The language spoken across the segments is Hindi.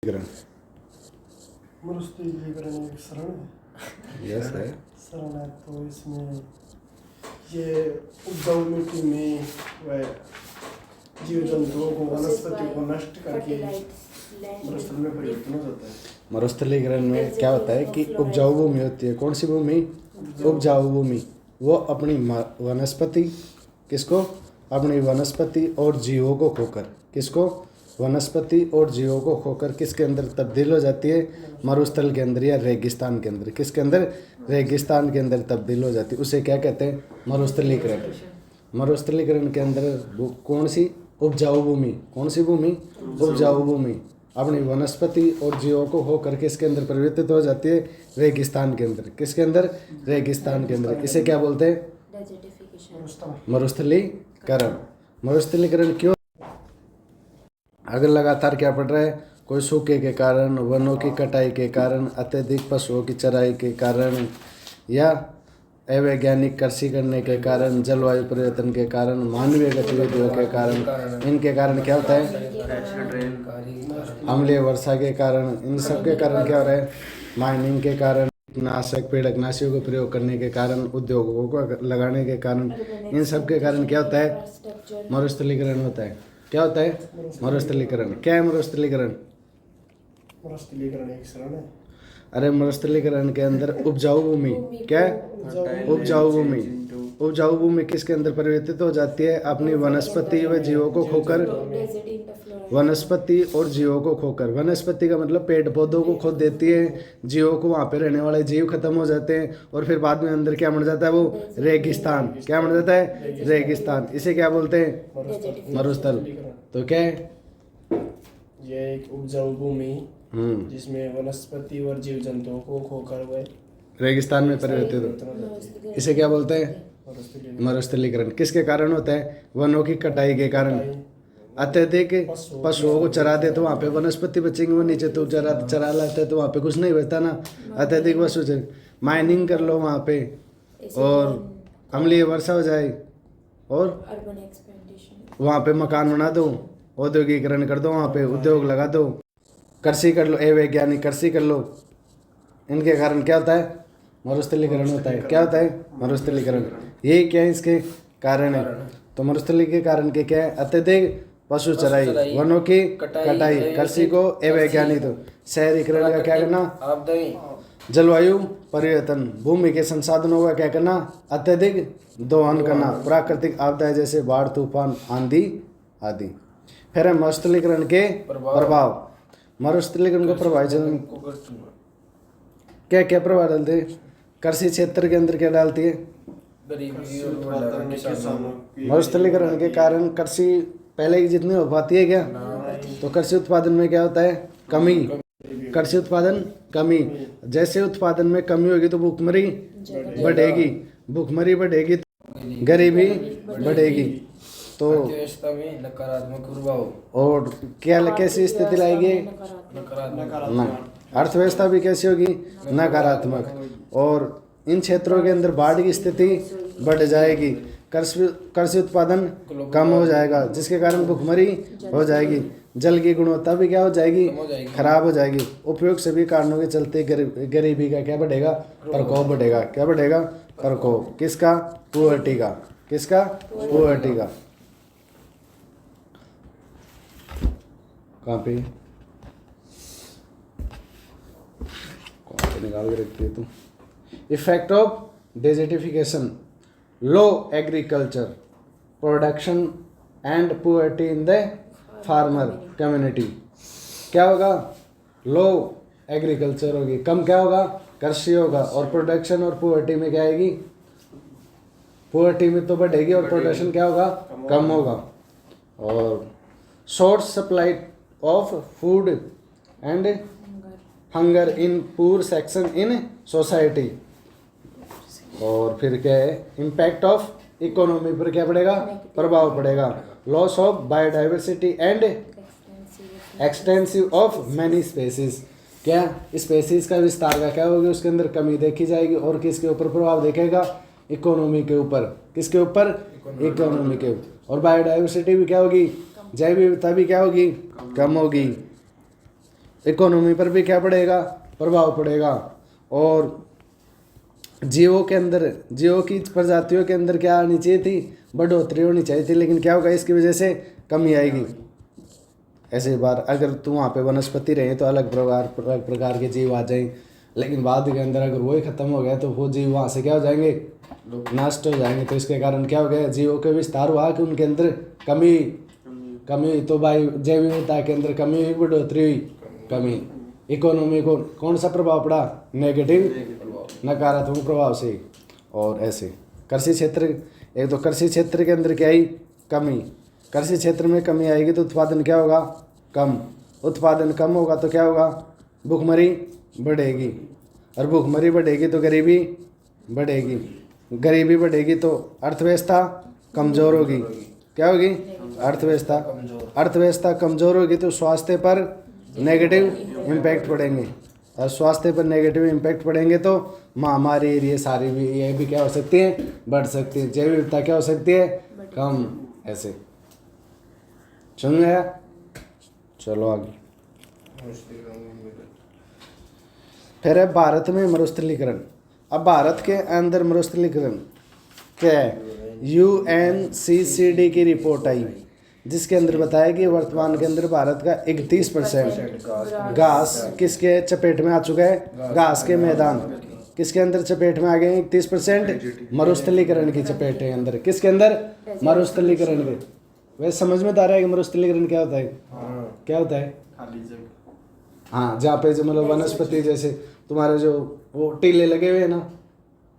ग्रहण मरुस्थलीकरण एक शरण है। यस है। शरण है तो इसमें ये उपजाऊ मिट्टी में वह जीव जंतुओं को वनस्पति को नष्ट करके मरुस्थल में परिवर्तन हो जाता है। मरुस्थलीकरण में क्या होता है कि उपजाऊ भूमि होती है। कौन सी भूमि? उपजाऊ भूमि। वो अपनी वनस्पति किसको? अपनी वनस्पति और जीवों को खोकर किसको? वनस्पति और जीवों को खोकर किसके अंदर तब्दील हो जाती है? मरुस्थल के अंदर या रेगिस्तान के अंदर। किसके अंदर? रेगिस्तान के अंदर तब्दील हो जाती है। उसे क्या कहते हैं? मरुस्थलीकरण। मरुस्थलीकरण के अंदर कौन सी? उपजाऊ भूमि। कौन सी भूमि? उपजाऊ भूमि अपनी वनस्पति और जीवों को होकर किसके अंदर परिवर्तित हो जाती है? रेगिस्तान के अंदर। किसके अंदर? रेगिस्तान के अंदर। इसे क्या बोलते हैं? मरुस्थलीकरण। मरुस्थलीकरण क्यों? अगर लगातार क्या पड़ रहा है? कोई सूखे के कारण, वनों की कटाई के कारण, अत्यधिक पशुओं की चराई के कारण या अवैज्ञानिक कृषि करने के कारण, जलवायु परिवर्तन के कारण, मानवीय गतिविधियों के कारण, इनके कारण क्या होता है? अम्लीय वर्षा के कारण, इन सब के कारण क्या हो रहा है? माइनिंग के कारण, कीटनाशक पेड़कनाशियों का प्रयोग करने के कारण, उद्योगों को लगाने के कारण, इन सब के कारण क्या होता है? मरुस्थलीकरण होता है। क्या होता है? मरुस्थलीकरण। क्या है मरुस्थलीकरण? मरुस्थलीकरण एक शरण है। अरे मरुस्थलीकरण के अंदर उपजाऊ भूमि क्या है? उपजाऊ भूमि। उपजाऊ भूमि किसके अंदर परिवर्तित हो जाती है? अपनी वनस्पति व जीवों को खोकर। वनस्पति और जीवों को खोकर। वनस्पति का मतलब पेड़ पौधों को खोद देती है, जीवों को, वहाँ पे रहने वाले जीव खत्म हो जाते हैं और फिर बाद में अंदर क्या बन जाता है? वो रेगिस्तान। क्या बन जाता है? रेगिस्तान। इसे क्या बोलते हैं? मरुस्थल। तो क्या है? ये एक उपजाऊ भूमि जिसमें वनस्पति और जीव जंतुओं को खोकर वह रेगिस्तान में परिवर्तित हो। इसे क्या बोलते हैं? मरुस्थलीकरण। किसके कारण होता है? वनों की कटाई के कारण। अत्यधिक पशुओं को चरा दे तो वहाँ पे वनस्पति बचेंगे, वो नीचे तो चरा लाते तो वहाँ पे कुछ नहीं बचता ना। अत्यधिक पशु माइनिंग कर लो वहाँ पे और अम्लीय वर्षा हो जाए और वहाँ पे मकान बना दो, औद्योगिकरण कर दो, वहाँ पे उद्योग लगा दो, कृषि कर लो, अवैज्ञानिक कृषि कर लो। इनके कारण क्या होता है? मरुस्थलीकरण होता है। क्या होता है? मरुस्थलीकरण। यही क्या है इसके कारण है? तो मरुस्थली के कारण के क्या है? अत्यधिक पशु चराई, वनों की कटाई, कृषि को अवैज्ञानिक, शहरीकरण का क्या करना? जलवायु परिवर्तन, भूमि के संसाधनों का क्या करना? अत्यधिक दोहन करना, प्राकृतिक आपदाएं जैसे बाढ़, तूफान, आंधी आदि। फिर है मरुस्थलीकरण के प्रभाव। मरुस्थलीकरण को प्रभावित क्या क्या प्रभाव डालते हैं? कृषि क्षेत्र के अंदर क्या डालती है? मरुस्थलीकरण के कारण कृषि पहले की जितनी हो पाती है क्या? तो कृषि उत्पादन में क्या होता है? कमी। कृषि उत्पादन कमी। जैसे उत्पादन में कमी होगी तो भूखमरी बढ़ेगी, भूखमरी बढ़ेगी तो गरीबी बढ़ेगी। तो नकारात्मक प्रभाव। और क्या कैसी स्थिति लाएगी? अर्थव्यवस्था भी कैसी होगी? नकारात्मक। और इन क्षेत्रों के अंदर बाढ़ की स्थिति बढ़ जाएगी, कृषि उत्पादन कम हो जाएगा, जिसके कारण भुखमरी हो जाएगी, जल की गुणवत्ता भी क्या हो जाएगी? खराब हो जाएगी। उपयोग सभी कारणों के चलते गरीबी का क्या बढ़ेगा? प्रकोप बढ़ेगा। क्या बढ़ेगा? प्रकोप। किसका? पुअर्टी का। किसका? पुअर्टी का। कहाँ पे निकाल के रखती है तू? Effect of desertification, low agriculture production and poverty in the farmer community. क्या होगा? लो एग्रीकल्चर होगी, कम क्या होगा? कृषि होगा, और प्रोडक्शन और पुअर्टी में क्या आएगी? पुअर्टी में तो बढ़ेगी और प्रोडक्शन क्या होगा? कम होगा। और short supply of food and hunger in poor section in society. और फिर क्या है? इम्पैक्ट ऑफ इकोनॉमी पर क्या पड़ेगा? प्रभाव पड़ेगा। Loss of biodiversity and extensive of many species. क्या? स्पेसीज का विस्तार का क्या होगा? उसके अंदर कमी देखी जाएगी। और किसके ऊपर प्रभाव देखेगा? इकोनॉमी के ऊपर। किसके ऊपर? इकोनॉमी के ऊपर। और बायोडाइवर्सिटी भी क्या होगी? जैव विविधता भी क्या होगी? कम होगी। इकोनॉमी पर भी क्या पड़ेगा, प्रभाव पड़ेगा। और जीवों के अंदर, जीवों की प्रजातियों के अंदर क्या आनी चाहिए थी, बढ़ोतरी होनी चाहिए थी, लेकिन क्या होगा, इसकी वजह से कमी आएगी। ऐसे बार अगर तुम वहाँ पे वनस्पति रहे तो अलग प्रकार के जीव आ जाएं, लेकिन बाद के अंदर अगर वही खत्म हो गया तो वो जीव वहाँ से क्या हो जाएंगे, नष्ट हो जाएंगे। तो इसके कारण क्या हो गया, जीवों के विस्तार हुआ कि उनके अंदर कमी हुई, तो भाई जैव विविधता के अंदर कमी हुई, बढ़ोतरी हुई, कमी। इकोनॉमी को कौन सा प्रभाव पड़ा, नेगेटिव, नकारात्मक प्रभाव से। और ऐसे कृषि क्षेत्र, एक तो कृषि क्षेत्र के अंदर क्या आई, कमी। कृषि क्षेत्र में कमी आएगी तो उत्पादन क्या होगा, कम। उत्पादन कम होगा तो क्या होगा, भूखमरी बढ़ेगी, और भूखमरी बढ़ेगी तो गरीबी बढ़ेगी, गरीबी बढ़ेगी तो अर्थव्यवस्था कमज़ोर होगी। क्या होगी, अर्थव्यवस्था कमज़ोर होगी तो स्वास्थ्य पर नेगेटिव इम्पैक्ट पड़ेंगे, और स्वास्थ्य पर नेगेटिव इम्पैक्ट पड़ेंगे तो महामारी ये सारी भी, ये भी क्या हो सकती है, बढ़ सकती है। जैव विविधता क्या हो सकती है, कम। ऐसे सुन गया, चलो आगे। फिर है भारत में मरुस्थलीकरण। अब भारत के अंदर मरुस्थलीकरण क्या है, UNCCD की रिपोर्ट आई जिसके अंदर बताया कि वर्तमान के अंदर भारत का 31% घास किसके चपेट में आ चुका है, घास के मैदान किसके अंदर चपेट में आ गए, 31% मरुस्थलीकरण की चपेट के अंदर। किसके अंदर, मरुस्थलीकरण के। वैसे समझ में तो आ रहा है कि मरुस्थलीकरण क्या होता है, क्या होता है, हाँ, जहाँ पे जो मतलब वनस्पति जैसे तुम्हारे जो वो टीले लगे हुए हैं ना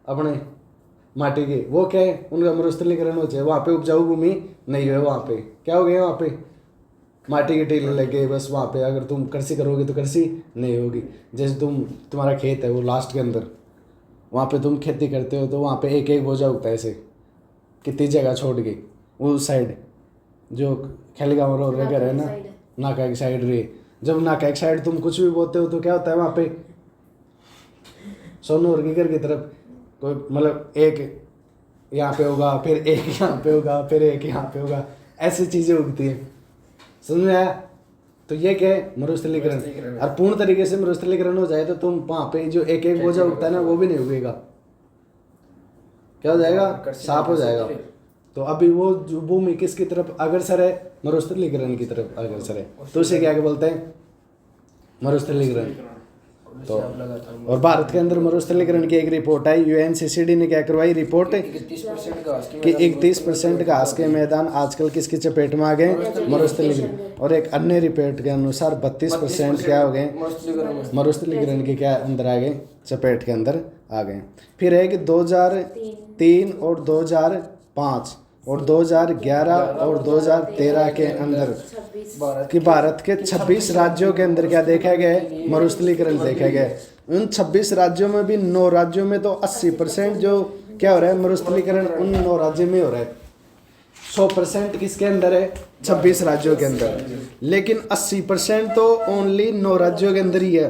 अपने माटी के, वो क्या है, उनका मरुस्थलीकरण हो जाए। वहाँ पे उपजाऊ भूमि नहीं है, वहाँ पे क्या हो गया, वहाँ पे माटी के टीले लगे, बस वहाँ पे अगर तुम कृषि करोगे तो कृषि नहीं होगी। जैसे तुम्हारा खेत है वो लास्ट के अंदर, वहाँ पे तुम खेती करते हो तो वहाँ पे एक एक बोझा उगता है ऐसे, कितनी जगह छोड़ के उस साइड जो खेलगांव रोड वगैरह है ना, नाका की साइड रही। जब नाका की साइड तुम कुछ भी बोते हो तो क्या होता है वहाँ पे, सोनू और गिगर की तरफ कोई मतलब एक यहाँ पे होगा, फिर एक यहाँ पे होगा, फिर एक यहाँ पे होगा, ऐसी चीज़ें उगती हैं। समझ में आया? तो ये क्या है, मरुस्थलीकरण। और पूर्ण तरीके से मरुस्थलीकरण हो जाए तो तुम वहाँ पे जो एक एक बोझा उगता है ना वो भी नहीं उगेगा, क्या हो जाएगा, साफ हो जाएगा। तो अभी वो जो भूमि किसकी तरफ अग्रसर है, मरुस्थलीकरण की तरफ अग्रसर है, तो उसे क्या बोलते हैं, मरुस्थलीकरण। तो और भारत के अंदर मरुस्थलीकरण की एक रिपोर्ट आई, UNCCD ने क्या करवाई रिपोर्ट कि 31% घास के मैदान आजकल किसकी चपेट में आ गए, मरुस्थलीकरण। और एक अन्य रिपोर्ट के अनुसार 32% क्या हो गए, मरुस्थलीकरण के क्या अंदर आ गए, चपेट के अंदर आ गए। फिर है कि 2003 और 2005 और 2011 और 2013 के अंदर कि भारत के 26 राज्यों के अंदर क्या देखा गया है, मरुस्थलीकरण देखा गया है। उन 26 राज्यों में भी 9 राज्यों में तो 80% जो क्या हो रहा है, मरुस्थलीकरण उन 9 राज्यों में हो रहा है। 100% किसके अंदर है, 26 राज्यों के अंदर, लेकिन 80% तो ओनली 9 राज्यों के अंदर ही है।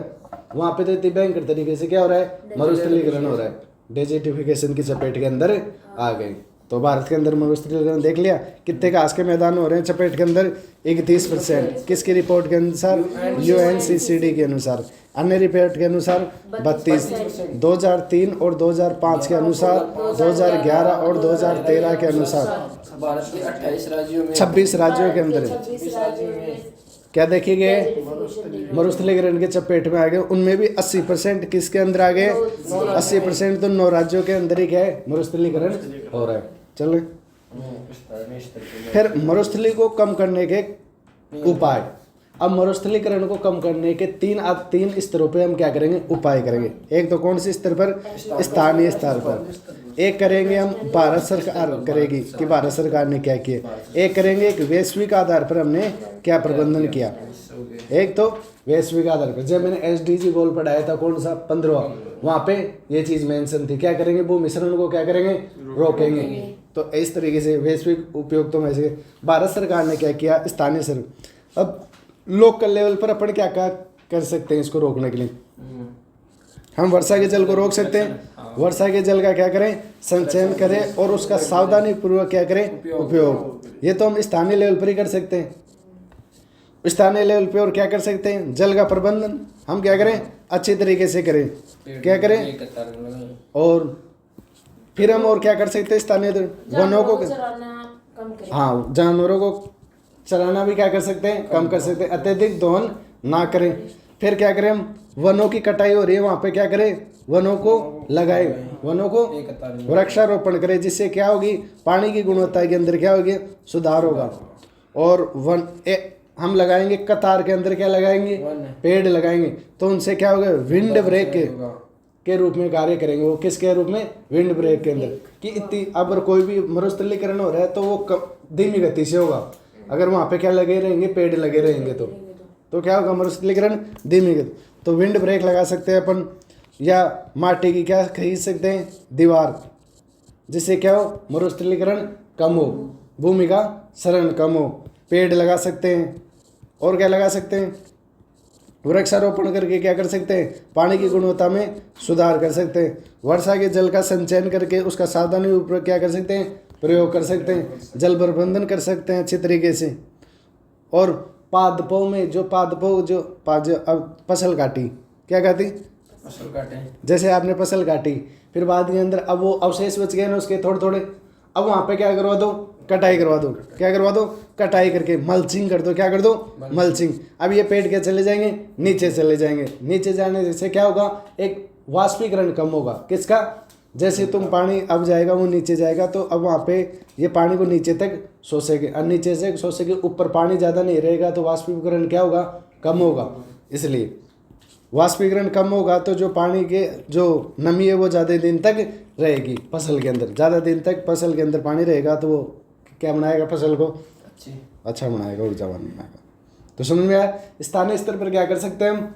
वहाँ पे तो इतनी भयंकर तरीके से क्या हो रहा है, मरुस्थलीकरण हो रहा है, डेजर्टिफिकेशन की चपेट के अंदर आ गए। तो भारत के अंदर मरुस्थलीकरण देख लिया, कितने घास के मैदान हो रहे हैं चपेट के अंदर, 31%। किसकी रिपोर्ट के अनुसार, UNCCD के अनुसार। अन्य रिपोर्ट के अनुसार 32, 2003 और 2005 के अनुसार, 2011 और 2013 के अनुसार 26 राज्यों के अंदर क्या देखे गए, मरुस्थलीकरण के चपेट में आ गए। उनमें भी 80% किसके अंदर आ गए, 80% तो 9 राज्यों के अंदर ही क्या है, मरुस्थलीकरण हो रहा है। चलो फिर मरुस्थली को कम करने के उपाय। अब मरुस्थलीकरण को कम करने के तीन स्तरों पे हम क्या करेंगे, उपाय करेंगे। एक तो कौन से स्तर पर, स्थानीय स्तर पर। एक करेंगे हम भारत सरकार करेगी कि भारत सरकार ने क्या किया। एक करेंगे एक वैश्विक आधार पर हमने क्या प्रबंधन किया। एक तो वैश्विक आधार पर, जब मैंने SDG गोल पढ़ाया था कौन सा, 15वां, वहाँ पे ये चीज़ मेंशन थी, क्या करेंगे, भू मिश्रण को क्या करेंगे, रोकेंगे। तो इस तरीके से वैश्विक उपयोगिता में से भारत सरकार ने क्या किया, स्थानीय स्तर। अब लोकल लेवल पर अपन क्या कर सकते हैं इसको रोकने के लिए, हम वर्षा के जल को रोक सकते हैं। वर्षा के जल का क्या करें, संचयन करें और उसका सावधानी पूर्वक क्या करें, उपयोग। ये तो हम स्थानीय लेवल पर ही कर सकते हैं। स्थानीय लेवल पे और क्या कर सकते हैं, जल का प्रबंधन हम क्या करें, अच्छी तरीके से करें, क्या करें। और फिर हम और क्या कर सकते हैं, स्थानीय वनों को, हाँ जानवरों को चराना भी क्या कर सकते हैं, कम कर सकते हैं, अत्यधिक दोहन ना करें। फिर क्या करें हम, वनों की कटाई हो रही है वहाँ पे क्या करें, वनों को लगाए, वनों को वृक्षारोपण करें, जिससे क्या होगी, पानी की गुणवत्ता के अंदर क्या होगी, सुधार होगा। और हम लगाएंगे कतार के अंदर क्या लगाएंगे, पेड़ लगाएंगे, तो उनसे क्या होगा, विंड ब्रेक के रूप में कार्य करेंगे। वो किसके रूप में, विंड ब्रेक के अंदर, कि इतनी अगर कोई भी मरुस्थलीकरण हो रहा है तो वो धीमी गति से होगा। अगर वहाँ पे क्या लगे रहेंगे, पेड़ लगे रहेंगे तो क्या होगा, मरुस्थलीकरण धीमी गति। तो विंड ब्रेक लगा सकते हैं अपन, या माटी की क्या खरीद सकते हैं, दीवार, जिससे क्या हो, मरुस्थलीकरण कम हो, भूमि का क्षरण कम हो। पेड़ लगा सकते हैं, और क्या लगा सकते हैं, वृक्षारोपण करके क्या कर सकते हैं, पानी की गुणवत्ता में सुधार कर सकते हैं। वर्षा के जल का संचयन करके उसका सावधानी उपयोग क्या कर सकते हैं, प्रयोग कर सकते हैं। जल प्रबंधन कर सकते हैं अच्छी तरीके से। और पादपों में जो अब फसल काटी, क्या काटी, फसल काटे, जैसे आपने फसल काटी, फिर बाद के अंदर अब वो अवशेष बच गए ना उसके थोड़े थोड़े, अब वहाँ पे क्या करवा दो, कटाई करवा दो, क्या करवा दो, कटाई करके मल्चिंग कर दो, क्या कर दो, मल्चिंग। अब ये पेड़ के चले जाएंगे, नीचे चले जाएंगे, नीचे जाने से क्या होगा, एक वाष्पीकरण कम होगा, किसका, जैसे तुम पानी अब जाएगा वो नीचे जाएगा, तो अब वहाँ पे ये पानी को नीचे तक सोचेगे, और नीचे से सोचेगे, ऊपर पानी ज़्यादा नहीं रहेगा तो वाष्पीकरण क्या होगा, कम होगा। इसलिए वाष्पीकरण कम होगा तो जो पानी के जो नमी है वो ज़्यादा दिन तक रहेगी फसल के अंदर, ज़्यादा दिन तक फसल के अंदर पानी रहेगा तो वो क्या बनाएगा, फसल को अच्छा बनाएगा, ऊर्जावान बनाएगा। तो समझ में आया। स्थानीय स्तर पर क्या कर सकते हैं हम,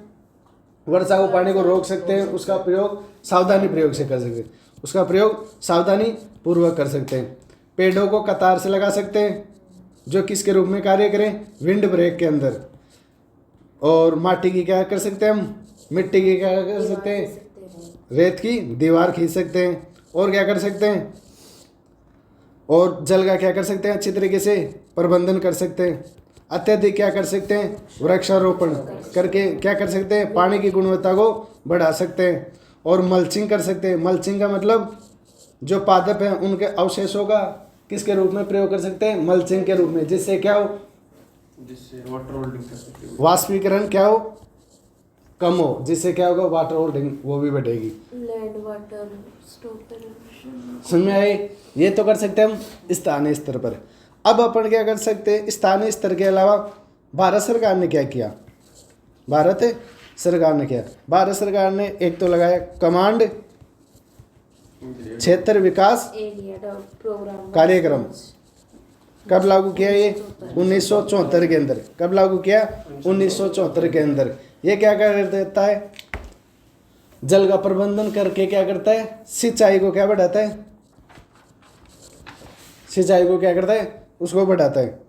वर्षा को पानी को रोक सकते हैं, उसका प्रयोग सावधानी प्रयोग से कर सकते हैं, उसका प्रयोग सावधानी पूर्वक कर सकते हैं। पेड़ों को कतार से लगा सकते हैं, जो किसके रूप में कार्य करें, विंड ब्रेक के अंदर। और माटी की क्या कर सकते हैं हम, मिट्टी की क्या कर सकते हैं, रेत की दीवार खींच सकते हैं। और क्या कर सकते हैं, और जल का क्या कर सकते हैं, अच्छी तरीके से प्रबंधन कर सकते हैं। अत्यधिक क्या कर सकते हैं, वृक्षारोपण करके क्या कर सकते हैं, पानी की गुणवत्ता को बढ़ा सकते हैं। और मल्चिंग कर सकते हैं। मल्चिंग का मतलब जो पादप हैं उनके अवशेषों का किसके रूप में प्रयोग कर सकते हैं, मल्चिंग के रूप में, जिससे क्या हो, जिससे वाटर होल्डिंग कर सकते हो, वाष्पीकरण क्या हो, कम हो, जिससे क्या होगा, वाटर होल्डिंग वो भी बढ़ेगी। लैंड वाटर स्टोर, समझ में आए। ये तो कर सकते हैं हम स्थानीय स्तर पर। अब अपन क्या कर सकते हैं, स्थानीय स्तर के अलावा भारत सरकार ने क्या किया, भारत सरकार ने एक तो लगाया कमांड क्षेत्र विकास प्रोग्राम कार्यक्रम। कब लागू किया ये, 1974 के अंदर। कब लागू किया, 1974 के अंदर। ये क्या कर देता है, जल का प्रबंधन करके क्या करता है, सिंचाई को क्या बढ़ाता है, सिंचाई को क्या करता है, उसको बढ़ाता है।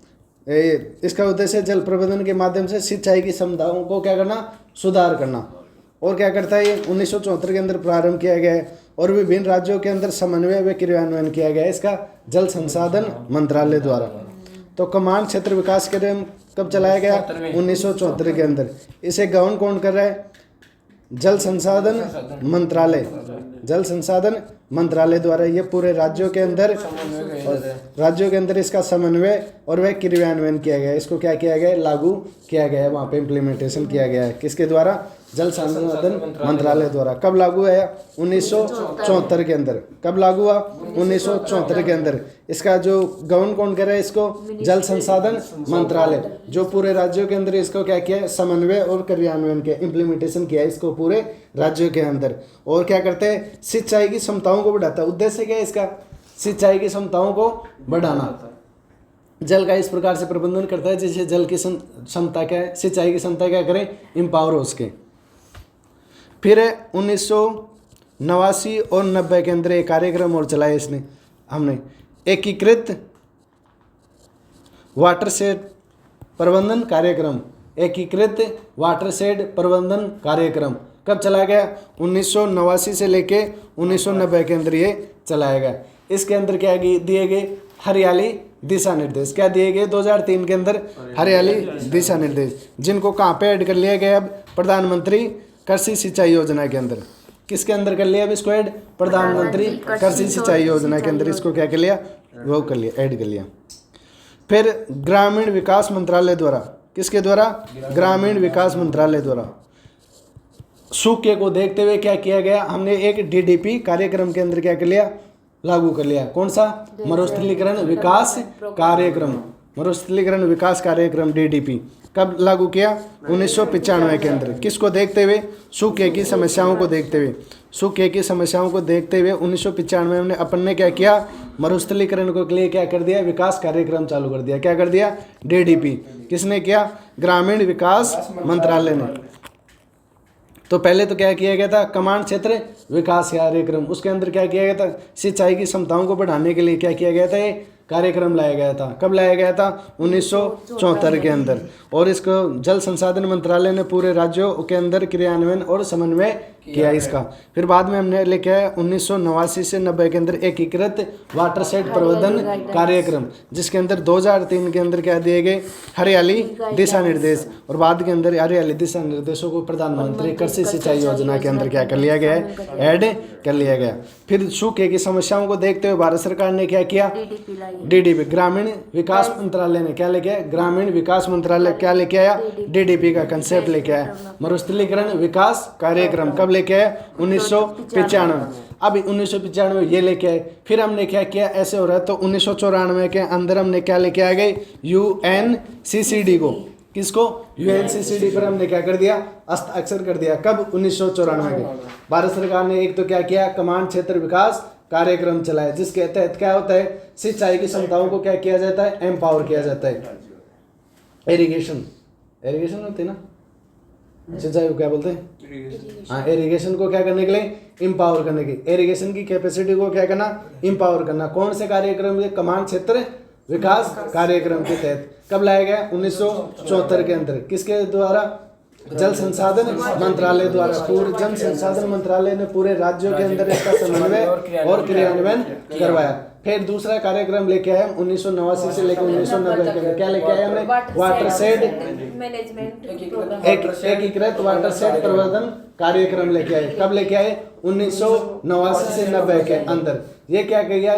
इसका उद्देश्य जल प्रबंधन के माध्यम से सिंचाई की क्षमताओं को क्या करना, सुधार करना। और क्या करता है, ये 1974 के अंदर प्रारंभ किया गया है और विभिन्न राज्यों के अंदर समन्वय व क्रियान्वयन किया गया है इसका जल संसाधन मंत्रालय द्वारा। तो कमांड क्षेत्र विकास कार्यक्रम कब चलाया गया, 1974 के अंदर। इसे गवर्न कौन कर रहा है, जल संसाधन मंत्रालय, जल संसाधन मंत्रालय द्वारा। ये पूरे राज्यों के अंदर इसका समन्वय और वह क्रियान्वयन किया गया है। इसको क्या किया गया है, लागू किया गया है, वहाँ पे इम्प्लीमेंटेशन किया गया है, किसके द्वारा, जल संसाधन मंत्रालय द्वारा। कब लागू है, 1974 के अंदर। कब लागू हुआ, 1974 के अंदर। इसका जो गवर्न कौन कर रहा है इसको, जल संसाधन मंत्रालय, जो पूरे राज्यों के अंदर इसको क्या किया है, समन्वय और क्रियान्वयन किया, इम्प्लीमेंटेशन किया है इसको पूरे राज्यों के अंदर। और क्या करते हैं, सिंचाई की क्षमताओं को बढ़ाता है। उद्देश्य क्या है इसका, सिंचाई की क्षमताओं को बढ़ाना। जल का इस प्रकार से प्रबंधन करता है जिससे जल की क्षमता क्या है, सिंचाई की क्षमता क्या करें, इम्पावर हो सके। फिर 1989 और 90 के अंदर एक कार्यक्रम और चलाया इसने, हमने एकीकृत वाटरशेड प्रबंधन कार्यक्रम, एकीकृत वाटरशेड प्रबंधन कार्यक्रम। कब चलाया गया, 1989 से लेके 1990 के अंदर ये चलाया गया। इसके अंदर क्या दिए गए, हरियाली दिशा निर्देश क्या दिए गए 2003 के अंदर? हरियाली दिशा निर्देश, जिनको कहाँ पे ऐड कर लिया गया अब? प्रधानमंत्री कृषि सिंचाई योजना के अंदर। किसके अंदर कर लिया अब इसको ऐड? प्रधानमंत्री कृषि सिंचाई योजना के अंदर इसको क्या कर लिया? वो कर लिया, ऐड कर लिया। फिर ग्रामीण विकास मंत्रालय द्वारा, किसके द्वारा? ग्रामीण विकास मंत्रालय द्वारा सूखे को देखते हुए क्या किया गया? हमने एक डीडीपी कार्यक्रम के अंदर क्या कर लिया? लागू कर लिया। कौन सा? मरुस्थलीकरण विकास कार्यक्रम। मरुस्थलीकरण विकास कार्यक्रम डीडीपी कब लागू किया? 1995 के अंदर। किसको देखते हुए? सूखे की समस्याओं को देखते हुए। सूखे की समस्याओं को देखते हुए 1995 में अपन ने क्या किया? मरुस्थलीकरण को के लिए क्या कर दिया? विकास कार्यक्रम चालू कर दिया। क्या कर दिया? डीडीपी। किसने किया? ग्रामीण विकास मंत्रालय ने। तो पहले तो क्या किया गया था? कमांड क्षेत्र विकास कार्यक्रम, उसके अंदर क्या किया गया था? सिंचाई की क्षमताओं को बढ़ाने के लिए क्या किया गया था? ये कार्यक्रम लाया गया था। कब लाया गया था? 1974 के अंदर। और इसको जल संसाधन मंत्रालय ने पूरे राज्यों के अंदर क्रियान्वयन और समन्वय किया इसका। फिर बाद में हमने लेके आया 1989 से 90 के अंदर एकीकृत वाटरशेड प्रबंधन कार्यक्रम, जिसके अंदर 2003 के अंदर क्या दिए गए? हरियाली दिशा निर्देश। और बाद के अंदर हरियाली दिशा निर्देशों को प्रधानमंत्री कृषि सिंचाई योजना के अंदर क्या कर लिया गया है? ऐड कर लिया गया। फिर सूखे की समस्याओं को देखते हुए भारत सरकार ने क्या किया? डीडीपी ग्रामीण विकास मंत्रालय ने क्या लेके आया? ग्रामीण विकास मंत्रालय क्या लेके आया? डीडीपी का कंसेप्ट लेके आया। मरुस्थलीकरण विकास कार्यक्रम कब लेके आया? 1995। अभी 1995 ये लेके आए। फिर हमने क्या किया? ऐसे हो रहा है तो 1994 के अंदर हमने क्या लेके आ गए? UNCCD को। किसको? UNCCD पर हमने क्या कर दिया? हस्ताक्षर कर दिया। कब? 1994 के। भारत सरकार ने एक तो क्या किया? कमांड क्षेत्र विकास कार्यक्रम चलाया, जिसके तहत क्या होता है? सिंचाई की क्षमताओं को क्या किया जाता है? एम्पावर किया जाता है। इरिगेशन होती है ना, सिंचाई को क्या बोलते हैं? हाँ, इरिगेशन को क्या करने के लिए? एम्पावर करने की। इरिगेशन की कैपेसिटी को क्या करना? एम्पावर करना। कौन से कार्यक्रम? कमांड क्षेत्र विकास कार्यक्रम के तहत। कब लाया गया? 1974 के अंदर। किसके द्वारा? जल संसाधन मंत्रालय द्वारा। पूरे जल संसाधन मंत्रालय ने पूरे राज्यों के अंदर इसका समन्वय और क्रियान्वयन करवाया। फिर दूसरा कार्यक्रम लेके आए 1989 से लेकर 1990 के अंदर। क्या लेके आए हमने? वाटरशेड मैनेजमेंट एकीकृत वाटरशेड प्रबंधन कार्यक्रम लेके आए। कब लेके आए? 1989 से 90 के अंदर। ये क्या किया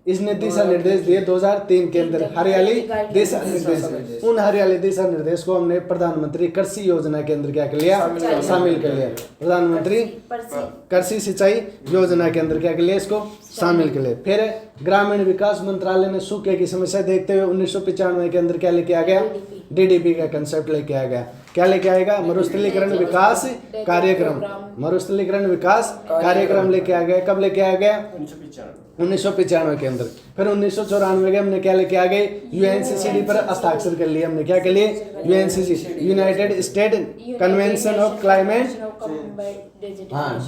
इसने दिशा निर्देश दिए 2003 के अंदर। हरियाली दिशा निर्देश। उन हरियाली दिशा निर्देश को हमने प्रधानमंत्री कृषि योजना के अंदर क्या कर लिया? शामिल कर लिया। प्रधानमंत्री कृषि सिंचाई योजना के अंदर क्या कर लिया? इसको शामिल कर लिया। फिर ग्रामीण विकास मंत्रालय ने सूखे की समस्या देखते हुए 1995 के अंदर क्या लेके आ गया? डीडीपी का कंसेप्ट लेके आ गया। क्या लेके आएगा? मरुस्थलीकरण विकास कार्यक्रम। मरुस्थलीकरण विकास कार्यक्रम लेके आ गया। कब लेके आ गया? 1995 के अंदर। फिर 1994 के हमने क्या लेके आ गए? UNCCD पर हस्ताक्षर कर लिए हमने। क्या कर लिए? UNCCD United state convention of climate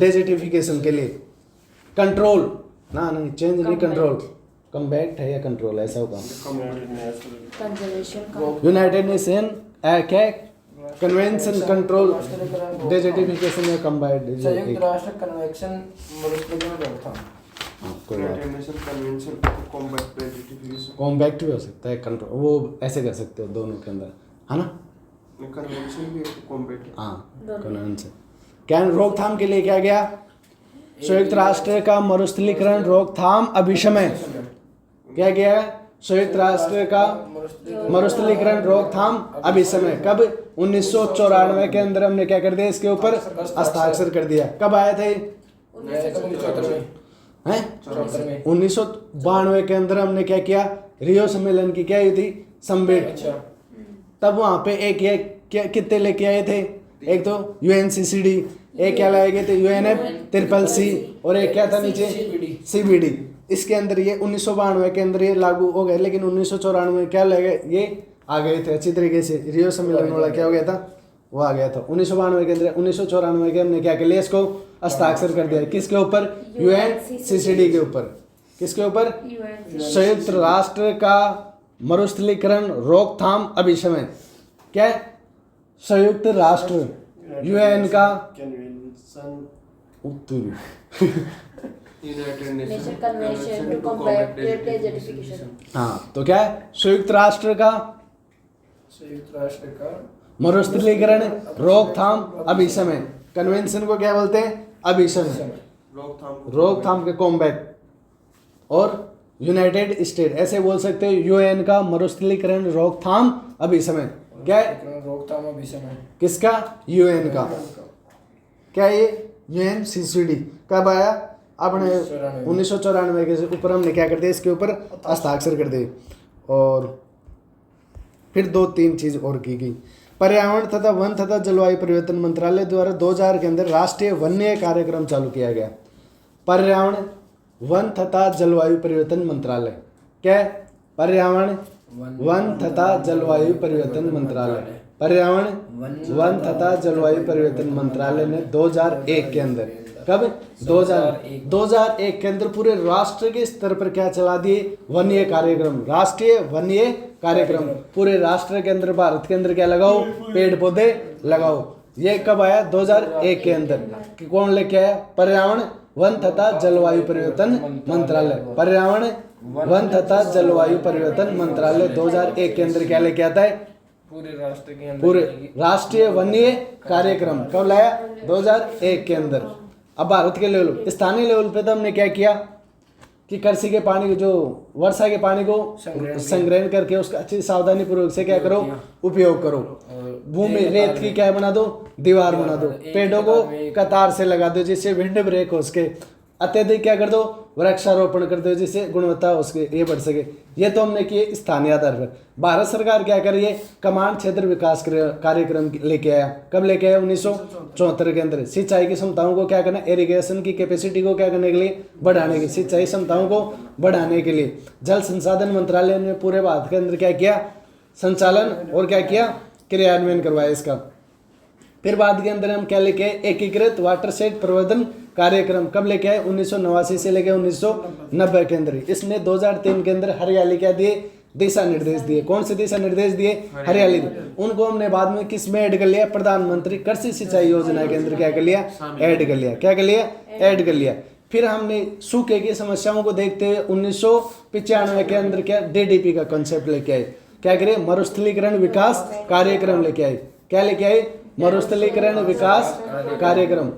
desertification के लिए कंट्रोल ना नहीं चेंज नहीं कंट्रोल कम्बैट है या कंट्रोल ऐसा होगा। यूनाइटेड नेशन क्या कन्वेंशन कंट्रोल डेजर्टिफिकेशन या कम्बैट संयुक्त राष्ट्र कन्वेंशन मरुस्थलीकरण रोकथाम। कॉम्बैक्ट भी हो सकता है, कंट्रोल वो ऐसे कर सकते हो दोनों के अंदर, है ना? कन्वेंशन भी कॉम्बैक्ट। हाँ, कन्वेंशन क्या रोकथाम के लिए क्या गया? संयुक्त राष्ट्र का मरुस्थलीकरण रोकथाम अभिशमन। क्या गया? संयुक्त राष्ट्र का मरुस्थलीकरण रोकथाम अभिशमन। कब? 1994 के अंदर हमने क्या कर दिया? इसके ऊपर हस्ताक्षर कर दिया। कब आया था? 1992 के अंदर हमने क्या किया? रियो सम्मेलन की क्या हुई थी? संवेद। तब वहां पे एक ये कितने लेके आए थे? एक तो UNCCD, एक क्या लाए गए थे? UNFCCC और एक क्या था नीचे? CBD। इसके अंदर ये 1992 के अंदर ये लागू हो गए, लेकिन 1994 में क्या लगे? ये आ गए थे अच्छी तरीके से। रियो सम्मेलन वाला क्या हो गया था? वो आ गया था 1992 के अंदर। 1994 के हमने क्या कर लिया? इसको हस्ताक्षर कर दिया। किसके ऊपर? UNCCD के ऊपर। किसके ऊपर? संयुक्त राष्ट्र का मरुस्थलीकरण रोकथाम अभिशमन। क्या? संयुक्त राष्ट्र UN का United Nations Convention to combat desertification. हाँ, तो क्या है संयुक्त राष्ट्र का संयुक्त राष्ट्र का मरुस्थलीकरण रोकथाम अभिसमय कन्वेंशन को क्या बोलते हैं अभिसमय रोकथाम के कॉम्बैट और यूनाइटेड स्टेट ऐसे बोल सकते हैं यूएन का मरुस्थलीकरण रोकथाम अभिसमय क्या है रोकथाम अभिसमय किसका यूएन का क्या ये यूएन सीसीडी कब आया आपने 1994 के ऊपर हमने क्या कर दिया इसके ऊपर हस्ताक्षर कर दिए और फिर 2-3 चीज और की गई पर्यावरण तथा वन तथा जलवायु परिवर्तन मंत्रालय द्वारा 2000 के अंदर राष्ट्रीय वन्य कार्यक्रम चालू किया गया पर्यावरण वन तथा जलवायु परिवर्तन मंत्रालय क्या है पर्यावरण वन तथा जलवायु परिवर्तन मंत्रालय पर्यावरण वन तथा जलवायु परिवर्तन मंत्रालय ने 2001 के अंदर कब 2001 के अंदर पूरे राष्ट्र के स्तर पर क्या चला दिए वन्य कार्यक्रम राष्ट्रीय वन्य कार्यक्रम पूरे राष्ट्र के अंदर भारत के अंदर क्या लगाओ पेड़ पौधे लगाओ ये कब आया 2001 के अंदर कि कौन लेके आया पर्यावरण वन तथा जलवायु परिवर्तन मंत्रालय पर्यावरण वन तथा जलवायु परिवर्तन मंत्रालय 2001 के अंदर क्या लेके आता है पूरे राष्ट्र के अंदर पूरे राष्ट्रीय वन्य कार्यक्रम कब लाया 2001 के अंदर अब भारत के लेवल स्थानीय लेवल पे तो हमने क्या किया कि कृषि के पानी को जो वर्षा के पानी को संग्रहण करके उसका अच्छी सावधानी पूर्वक से क्या करो उपयोग करो भूमि रेत की क्या बना दो दीवार बना दो पेड़ों को कतार से लगा दो जिससे विंड ब्रेक हो सके अत्यधिक क्या कर दो वृक्षारोपण कर दो जिससे गुणवत्ता उसके ये बढ़ सके ये तो हमने किए स्थानीय आधार पर भारत सरकार क्या कर रही है कमांड क्षेत्र विकास कार्यक्रम लेके आया कब लेके आया 1974 के अंदर सिंचाई की क्षमताओं को क्या करना इरिगेशन की कैपेसिटी को क्या करने के लिए बढ़ाने की सिंचाई क्षमताओं को बढ़ाने के लिए जल संसाधन मंत्रालय ने पूरे भारत के अंदर क्या किया संचालन और क्या किया क्रियान्वयन करवाया इसका फिर बाद के अंदर हम क्या लेके आए एकीकृत वाटरशेड प्रबंधन कार्यक्रम कब लेके आए 1989 से लेके 1990 के अंदर इसने 2003 के अंदर हरियाली क्या दिए दिशा निर्देश दिए कौन से दिशा निर्देश दिए हरियाली उनको हमने बाद में किस में ऐड कर लिया प्रधानमंत्री कृषि सिंचाई योजना के अंदर क्या कर लिया ऐड कर लिया क्या कर लिया ऐड कर लिया फिर हमने सूखे की समस्याओं को देखते हुए 1995 के अंदर क्या DDP का कंसेप्ट लेके आए क्या करे मरुस्थलीकरण विकास कार्यक्रम लेके आए क्या लेके आए मरुस्थलीकरण विकास कार्यक्रम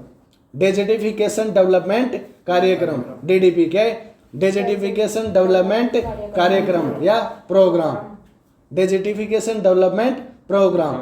डेजर्टिफिकेशन डेवलपमेंट कार्यक्रम DDP क्या है डेजर्टिफिकेशन डेवलपमेंट कार्यक्रम या प्रोग्राम डेजर्टिफिकेशन डेवलपमेंट प्रोग्राम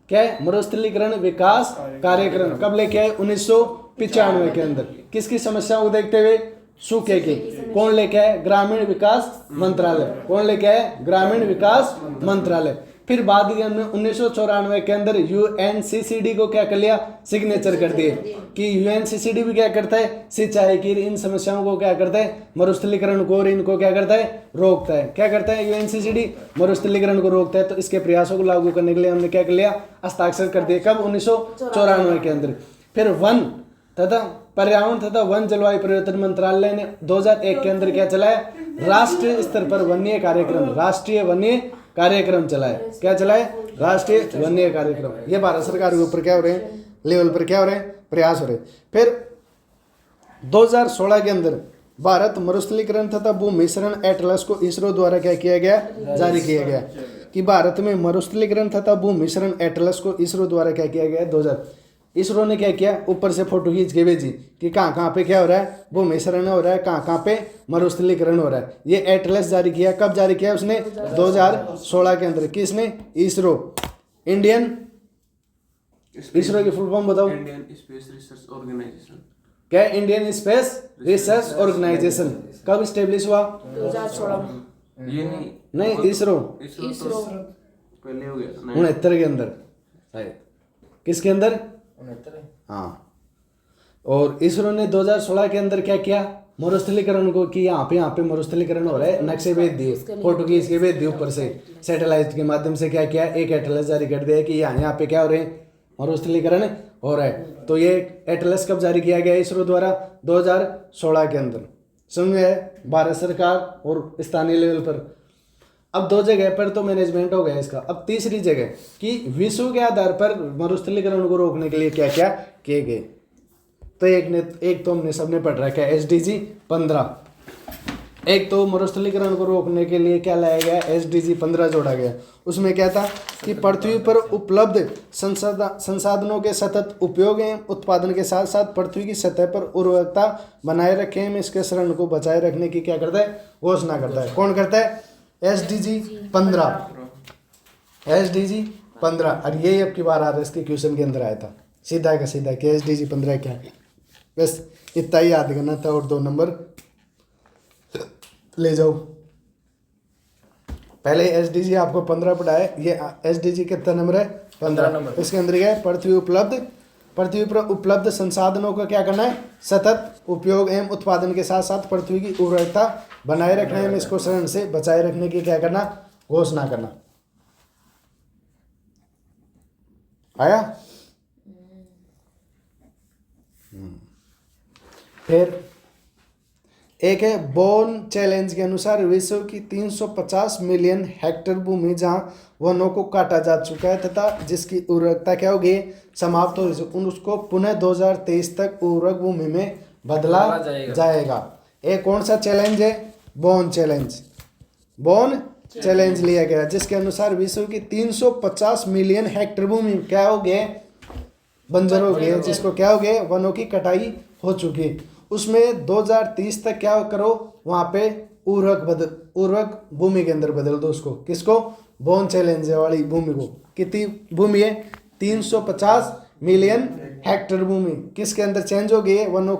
क्या है मरुस्थलीकरण विकास कार्यक्रम कब लेके आए 1995 के अंदर किसकी समस्याओं को देखते हुए सूखे की कौन लेके आए ग्रामीण विकास मंत्रालय कौन लेके आए ग्रामीण विकास मंत्रालय फिर बाद में 1994 के अंदर UNCCD को क्या कर लिया सिग्नेचर कर दिए कि UNCCD भी क्या करता है सिंचाई की इन समस्याओं को क्या करता है मरुस्थलीकरण को और इनको क्या करता है रोकता है क्या करता है UNCCD मरुस्थलीकरण को रोकता है तो इसके प्रयासों को लागू करने के लिए हमने क्या कर लिया हस्ताक्षर कर दिए कब 1994 के अंदर फिर वन तथा पर्यावरण तथा वन जलवायु परिवर्तन मंत्रालय ने 2001 के अंदर क्या चलाया राष्ट्रीय स्तर पर वन्य कार्यक्रम राष्ट्रीय वन्य कार्यक्रम चलाए क्या चलाए राष्ट्रीय वन्य कार्यक्रम ये भारत सरकार के ऊपर क्या हो रहे हैं लेवल पर क्या हो रहे हैं प्रयास हो रहे फिर 2016 के अंदर भारत मरुस्थलीकरण तथा भूमिशरण एटलस को इसरो द्वारा क्या किया गया जारी किया गया कि भारत में मरुस्थलीकरण तथा भूमिशरण एटलस को इसरो द्वारा क्या किया गया 2000 इसरो ने क्या किया ऊपर से फोटो खींच के भेजी कि कहाँ कहाँ पे क्या हो रहा है भूमिशरण हो रहा है कहाँ कहाँ पे मरुस्थलीकरण हो रहा है ये एटलस जारी किया कब जारी किया उसने 2016 के अंदर किसने इसरो इंडियन इसरो की फुल फॉर्म बताओ इंडियन स्पेस रिसर्च ऑर्गेनाइजेशन क्या इंडियन स्पेस रिसर्च ऑर्गेनाइजेशन कब स्टेब्लिश हुआ 2016 ये नहीं इसरो इसरो पहले हो गया 69 के अंदर शायद किसके अंदर हाँ और इसरो ने 2016 के अंदर क्या किया मरुस्थलीकरण को कि यहाँ पे मरुस्थलीकरण हो रहा है नक्शे भेज दिए फोटो खींच के भेज दिए ऊपर से सैटेलाइट के माध्यम से क्या किया एक एटलस जारी कर दिया कि यहाँ पे क्या हो रहे हैं मरुस्थलीकरण हो रहा है तो ये एटलस कब जारी किया गया इसरो द्वारा 2016 के अंदर समझ में भारत सरकार और स्थानीय लेवल पर अब 2 जगह पर तो मैनेजमेंट हो गया इसका अब तीसरी जगह कि विश्व के आधार पर मरुस्थलीकरण को रोकने के लिए क्या क्या किए गए तो एक तो हमने सबने पढ़ रखा है SDG 15। एक तो मरुस्थलीकरण को रोकने के लिए क्या लाया गया, SDG 15 जोड़ा गया। उसमें क्या था कि पृथ्वी पर उपलब्ध संसाधनों के सतत उपयोग एवं उत्पादन के साथ साथ पृथ्वी की सतह पर उर्वरकता बनाए रखें में इसके शरण को बचाए रखने की क्या करता है, घोषणा करता है। कौन करता है, SDG 15। SDG 15। और यही अब की बार RS के क्वेश्चन के अंदर आया था सीधा का सीधा कि SDG 15 क्या है। बस इतना ही याद करना था और 2 नंबर ले जाओ। पहले SDG आपको 15 पढ़ा है, ये SDG कितना नंबर है, 15। इसके अंदर क्या है, पृथ्वी पर उपलब्ध संसाधनों का क्या करना है, सतत उपयोग एवं उत्पादन के साथ साथ पृथ्वी की उर्वरकता बनाए रखने में इसको शरण से बचाए रखने की क्या करना, घोषणा करना। आया। फिर एक है बोन चैलेंज के अनुसार विश्व की 350 मिलियन हेक्टेयर भूमि जहां वनों को काटा जा चुका है तथा जिसकी उर्वरकता क्या होगी, समाप्त हो रही, उसको पुनः 2023 तक उर्वरक भूमि में बदला जाएगा। एक कौन सा चैलेंज है, बोन चैलेंज लिया गया जिसके अनुसार विश्व की 350 मिलियन हेक्टेयर भूमि क्या हो गए, बंजर हो गए, जिसको क्या हो गए, वनों की कटाई हो चुकी। उसमें 2030 तक क्या करो, वहां पे उर्वरक भूमि के अंदर बदल दो उसको, किसको, बोन चैलेंज वाली भूमि को। कितनी भूमि है, 350 मिलियन हेक्टेयर भूमि किसके अंदर चेंज हो गई है, वनों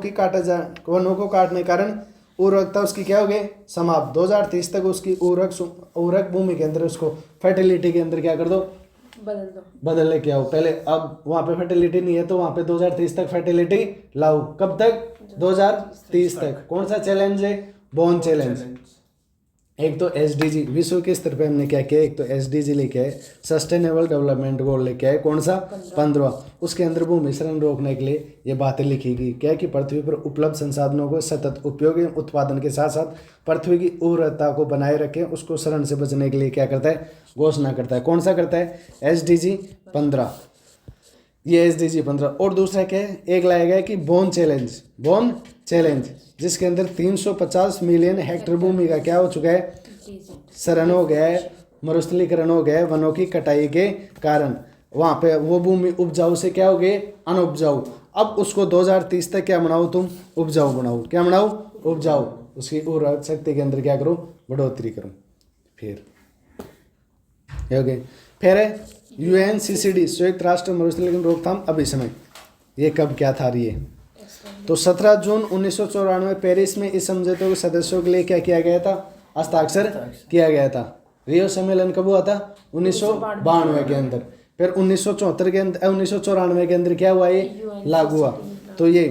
को काटने कारण उर्वरकता उसकी क्या हो गई, समाप्त। 2030 तक उसकी उर्वरक भूमि के अंदर उसको फर्टिलिटी के अंदर क्या कर दो, बदल लेके आओ। पहले अब वहाँ पे फर्टिलिटी नहीं है तो वहाँ पे 2030 तक फर्टिलिटी लाओ। कब तक, 2030 तक। कौन सा चैलेंज है, बोन चैलेंज। एक तो SDG विश्व के स्तर पे हमने क्या किया, एक तो SDG लेके आए, सस्टेनेबल डेवलपमेंट गोल लेके आए, कौन सा, 15। उसके अंदर भूमि शरण रोकने के लिए ये बातें लिखी गई क्या कि पृथ्वी पर उपलब्ध संसाधनों को सतत उपयोग एवं उत्पादन के साथ साथ पृथ्वी की उर्वरकता को बनाए रखें, उसको शरण से बचने के लिए क्या करता है, घोषणा करता है। कौन सा करता है, SDG 15। ये SDG 15। और दूसरा क्या है, एक लाया गया कि बोन चैलेंज जिसके अंदर 350 मिलियन हेक्टेयर भूमि का क्या हो चुका है, शरण हो गया है, मरुस्थलीकरण हो गया है वनों की कटाई के कारण। वहाँ पे वो भूमि उपजाऊ से क्या हो गई, अनउपजाऊ। अब उसको 2030 तक क्या बनाओ तुम, उपजाऊ बनाओ। क्या बनाओ, उपजाऊ। उसकी उर्वरक शक्ति के अंदर क्या करो, बढ़ोतरी करो। फिर फिर है UNCCD संयुक्त राष्ट्र मरुस्थलीकरण रोकथाम अभिसमय। ये कब क्या था, ये तो 17 जून 1994 पेरिस में इस समझौते के सदस्यों के लिए क्या किया गया था, हस्ताक्षर किया गया था। रियो सम्मेलन कब हुआ था, 1992 के अंदर। फिर 1994 के अंदर क्या हुआ, ये लागू हुआ। तो ये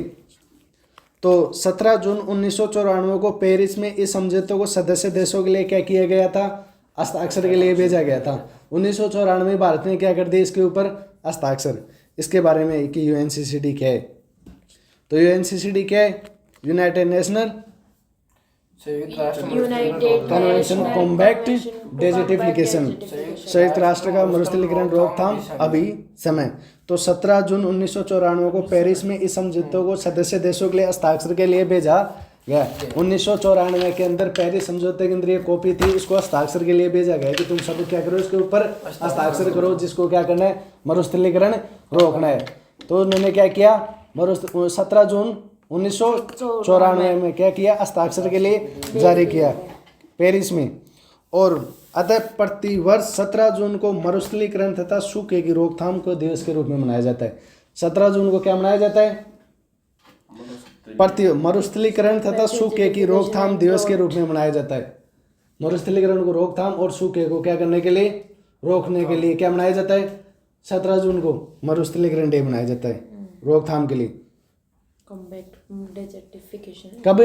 तो 17 जून 1994 को पेरिस में इस समझौते को सदस्य देशों के लिए क्या किया गया था, हस्ताक्षर के लिए भेजा गया था। 1994 भारत ने क्या कर दिया इसके ऊपर, हस्ताक्षर। इसके बारे में कि UNCCD क्या है, तो UNCCD क्या है, United national convention combat desertification, संयुक्त राष्ट्र का मरुस्थलीकरण रोकथाम अभिसमय। तो 17 जून 1994 को पेरिस में इस समझौते को सदस्य देशों के लिए हस्ताक्षर के लिए भेजा गया। 1994 के अंदर पेरिस समझौते के अंदर ये कॉपी थी, इसको हस्ताक्षर के लिए भेजा गया कि तुम सब क्या करो, इसके ऊपर हस्ताक्षर करो, जिसको क्या करना है, मरुस्थलीकरण रोकना है। तो उन्होंने क्या किया, 17 जून 1994 में क्या किया, हस्ताक्षर के लिए जारी किया पेरिस में। और अतः प्रतिवर्ष 17 जून को मरुस्थलीकरण तथा सूखे की रोकथाम को दिवस के रूप में मनाया जाता है। 17 जून को क्या मनाया जाता है, मरुस्थलीकरण तथा सूखे की रोकथाम दिवस के रूप में मनाया जाता है। मरुस्थलीकरण को रोकथाम और सूखे को क्या करने के लिए, रोकने के लिए क्या मनाया जाता है, 17 जून को मरुस्थलीकरण डे मनाया जाता है रोकथाम के लिए। कब,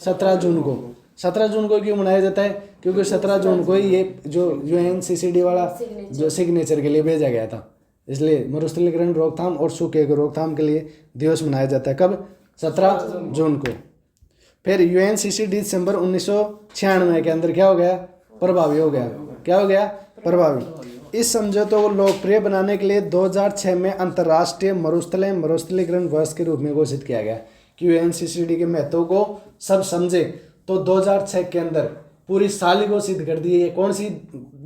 17 जून को। 17 जून को क्यों मनाया जाता है, क्योंकि 17 जून को ही ये जो UNCCD वाला जो सिग्नेचर के लिए भेजा गया था, इसलिए मरुस्थलीकरण रोकथाम और सूखे की रोकथाम के लिए दिवस मनाया जाता है। कब, 17 जून को। फिर UNCCD दिसंबर 1996 के अंदर क्या हो गया, प्रभावी हो गया। क्या हो गया, प्रभावी। इस समझौते को लोकप्रिय बनाने के लिए 2006 में अंतर्राष्ट्रीय मरुस्थलीकरण वर्ष के रूप में घोषित किया गया कि यूएनसीसीडी के महत्व को सब समझे। तो 2006 के अंदर पूरी साल ही घोषित कर दी है। कौन सी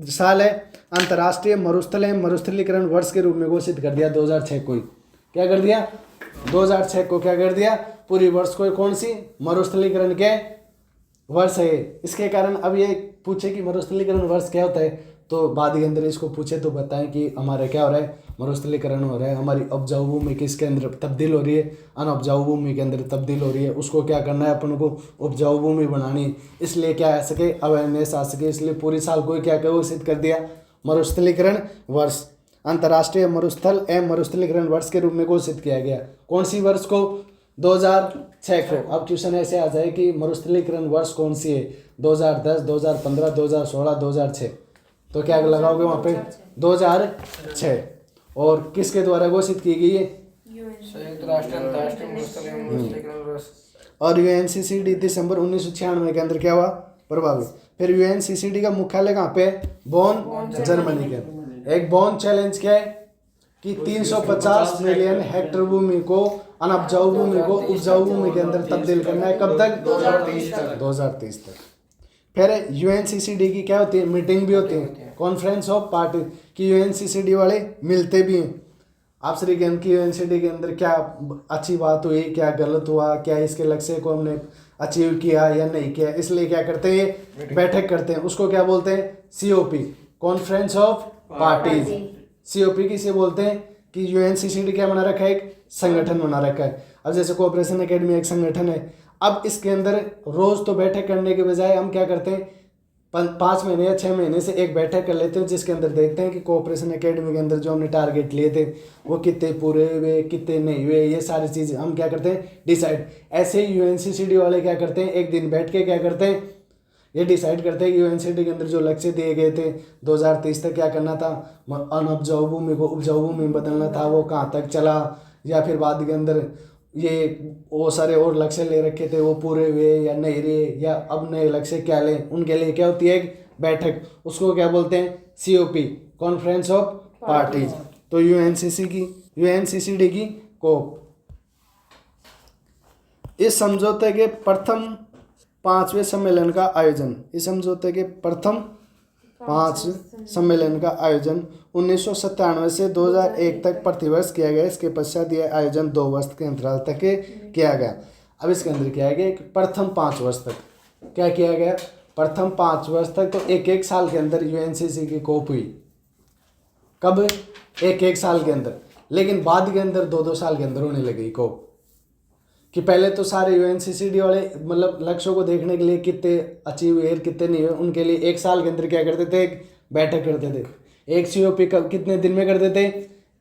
साल है? अंतर्राष्ट्रीय मरुस्थलीकरण वर्ष के रूप में घोषित कर दिया 2006 को ही। क्या कर दिया? 2006 को क्या कर दिया? पूरी वर्ष को कौन सी मरुस्थलीकरण के वर्ष है। इसके कारण अब ये पूछे कि मरुस्थलीकरण वर्ष क्या होता है, तो बाद के अंदर इसको पूछे तो बताएं कि हमारा क्या हो रहा है, मरुस्थलीकरण हो रहा है, हमारी उपजाऊ भूमि किसके अंदर तब्दील हो रही है, अनउपजाऊ भूमि के अंदर तब्दील हो रही है। उसको क्या करना है, अपन को उपजाऊ भूमि बनानी, इसलिए क्या आ सके, अवेयरनेस आ सके, इसलिए पूरी साल को क्या घोषित कर दिया, मरुस्थलीकरण वर्ष। अंतर्राष्ट्रीय मरुस्थलीकरण वर्ष के रूप में घोषित किया गया। कौन सी वर्ष को? 2006 को। अब क्वेश्चन ऐसे आ जाए कि मरुस्थलीकरण वर्ष कौन सी है? 2010, 2015, 2016, 2006। तो क्या लगाओगे वहाँ पे? 2006। और किसके द्वारा घोषित की गई है? संयुक्त राष्ट्र अंतर्राष्ट्रीय मरुस्थलीकरण वर्ष। और यूएनसीसीडी दिसंबर 1996 के अंदर क्या हुआ? प्रभावित। फिर यूएनसीसीडी का मुख्यालय कहाँ पे? बोन, जर्मनी के। एक बोन चैलेंज क्या है कि 350 मिलियन हेक्टेयर भूमि को, अनउपजाऊ भूमि को उपजाऊ भूमि के अंदर तब्दील करना है। कब तक? 2030 तक। फिर यूएनसीसीडी की क्या होती है? मीटिंग भी होती है, कॉन्फ्रेंस ऑफ पार्टी की। यूएनसीसीडी वाले मिलते भी हैं आपस में कि यूएनसीसीडी के अंदर क्या अच्छी बात हुई, क्या गलत हुआ, क्या इसके लक्ष्य को हमने अचीव किया या नहीं किया। इसलिए क्या करते हैं? बैठक करते हैं। उसको क्या बोलते हैं? COP, conference of parties. COP किसे बोलते हैं? कि यूएनसीसीडी क्या बना रखा है? एक संगठन बना रखा है। अब जैसे कोऑपरेशन एकेडमी एक संगठन है। अब इसके अंदर रोज तो बैठक करने के बजाय हम क्या करते हैं, 5 महीने या 6 महीने से एक बैठक कर लेते हैं, जिसके अंदर देखते हैं कि कोऑपरेशन एकेडमी के अंदर जो हमने टारगेट लिए थे वो कितने पूरे हुए, कितने नहीं हुए, ये सारी चीज़ हम क्या करते हैं? डिसाइड। ऐसे ही यूएनसीसीडी वाले क्या करते हैं? एक दिन बैठ के क्या करते हैं? ये डिसाइड करते हैं कि यूएनसीसीडी के अंदर जो लक्ष्य दिए गए थे 2030 तक क्या करना था, अनउपजाऊ भूमि को उपजाऊ भूमि में बदलना था, वो कहाँ तक चला, या फिर बाद के अंदर ये वो सारे और लक्ष्य ले रखे थे वो पूरे हुए या नहीं रहे, या अब नए लक्ष्य क्या लें, उनके लिए क्या होती है? एक बैठक। उसको क्या बोलते हैं? COP, conference of parties. तो यूएनसीसीडी की कोप। इस समझौते के प्रथम 5वें सम्मेलन का आयोजन, इस समझौते के प्रथम 5 सम्मेलन का आयोजन 1997 से 2001 तक प्रतिवर्ष किया गया। इसके पश्चात यह आयोजन 2 वर्ष के अंतराल तक किया गया। अब इसके अंदर क्या है कि प्रथम 5 वर्ष तक क्या किया गया? प्रथम 5 वर्ष तक तो एक साल के अंदर यूएनसीसी की कोप हुई। कब? एक साल के अंदर। लेकिन बाद के अंदर 2-2 साल के अंदर होने लगी कोप। कि पहले तो सारे यूएनसीसीडी वाले मतलब लक्ष्यों को देखने के लिए कितने अचीव हुए कितने नहीं हुए, उनके लिए 1 साल के अंदर क्या करते थे? एक बैठक करते थे। एक सीओपी कितने दिन में करते थे?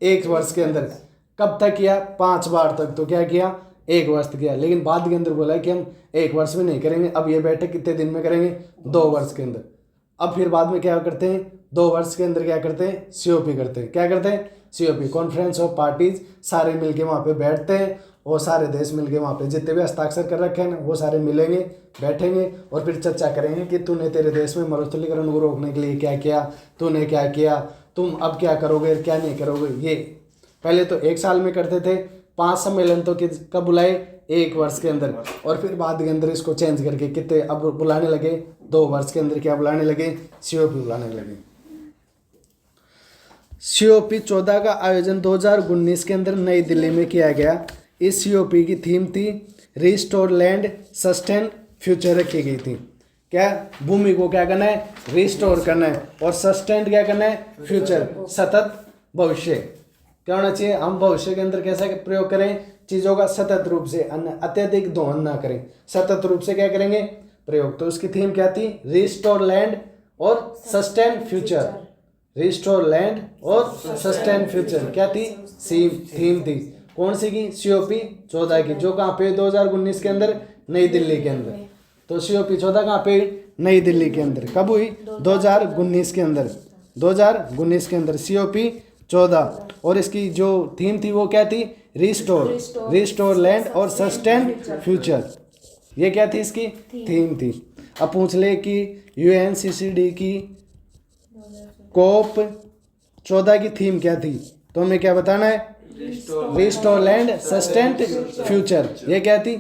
1 वर्ष के अंदर। कब तक किया? 5 बार तक। तो क्या किया? 1 वर्ष किया। लेकिन बाद के अंदर बोला कि हम 1 वर्ष में नहीं करेंगे, अब ये बैठक कितने दिन में करेंगे? 2 वर्ष के अंदर। अब फिर बाद में क्या करते हैं? 2 वर्ष के अंदर क्या करते हैं? सीओपी करते हैं। क्या करते हैं? COP, conference of parties. सारे मिलके वहाँ पे बैठते हैं और सारे देश मिलके वहाँ पे जितने भी हस्ताक्षर कर रखे हैं ना वो सारे मिलेंगे, बैठेंगे और फिर चर्चा करेंगे कि तूने तेरे देश में मरुस्थलीकरण को रोकने के लिए क्या किया, तूने क्या किया, तुम अब क्या करोगे, क्या नहीं करोगे। ये पहले तो 1 साल में करते थे। 5 सम्मेलन तो कब बुलाए? 1 वर्ष के अंदर। और फिर बाद के अंदर इसको चेंज करके कितने अब बुलाने लगे? 2 वर्ष के अंदर क्या बुलाने लगे? सीओपी बुलाने लगे। सीओपी 14 का आयोजन 2019 के अंदर नई दिल्ली में किया गया। इस सीओपी की थीम थी रिस्टोर लैंड सस्टेन फ्यूचर रखी गई थी। क्या? भूमि को क्या करना है? रिस्टोर करना है। और सस्टेन क्या करना है? फ्यूचर, सतत भविष्य। क्या होना चाहिए? हम भविष्य के अंदर कैसा प्रयोग करें? चीज़ों का सतत रूप से, अत्यधिक दोहन ना करें, सतत रूप से क्या करेंगे? प्रयोग। तो उसकी थीम क्या थी? रिस्टोर लैंड और सस्टेन फ्यूचर। रिस्टोर लैंड और सस्टेन फ्यूचर क्या थी? थीम थी। कौन सी की? सीओपी 14 की, जो कहाँ पे? 2019 के अंदर नई दिल्ली के अंदर। तो सीओपी 14 कहाँ पे? नई दिल्ली के अंदर। कब हुई? 2019 के अंदर। 2019 के अंदर सीओपी 14। और इसकी जो थीम थी वो क्या थी? रिस्टोर लैंड और सस्टेन फ्यूचर। ये क्या थी? इसकी थीम थी। अब पूछ ले कि यूएनसीसीडी की कोप 14 की थीम क्या थी? तो हमें क्या बताना है? रिस्टोर लैंड सस्टेंट फ्यूचर, ये क्या थी?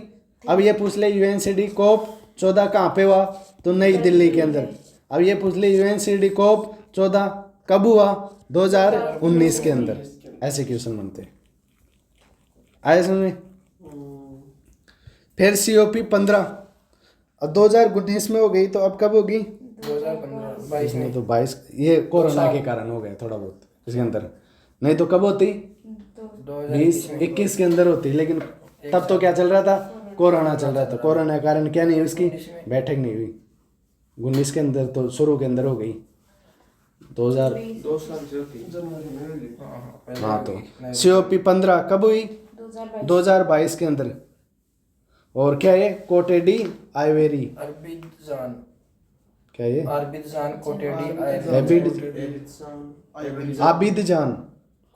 अब ये पूछ ले यूएनसीडी कोप 14 कहाँ पे हुआ? तो नई दिल्ली के अंदर। अब ये पूछ ले यूएनसीडी कोप 14 कब हुआ? 2019 के अंदर। ऐसे क्वेश्चन बनते हैं। आए समझ में? फिर COP 15 अब 2019 में हो गई, तो अब कब होगी? 2015 इसमें तो 22, ये कोरोना के कारण हो गया थोड़ा बहुत इसके अंदर, नहीं तो कब होती? 2021 के अंदर होती। लेकिन तब तो क्या चल रहा था? कोरोना चल रहा था। कोरोना के कारण क्या नहीं हुई, उसकी बैठक नहीं हुई। 19 के अंदर तो शुरू के अंदर हो गई। 2000 2 साल से होती है। जनवरी में हुई। हाँ, तो COP 15 कब हुई? 2022 के अंदर। और क्या ये? कोटे डी आइवेरी, अरबिदजान क्या ये? अरबिदजान कोटेडी आबिदजान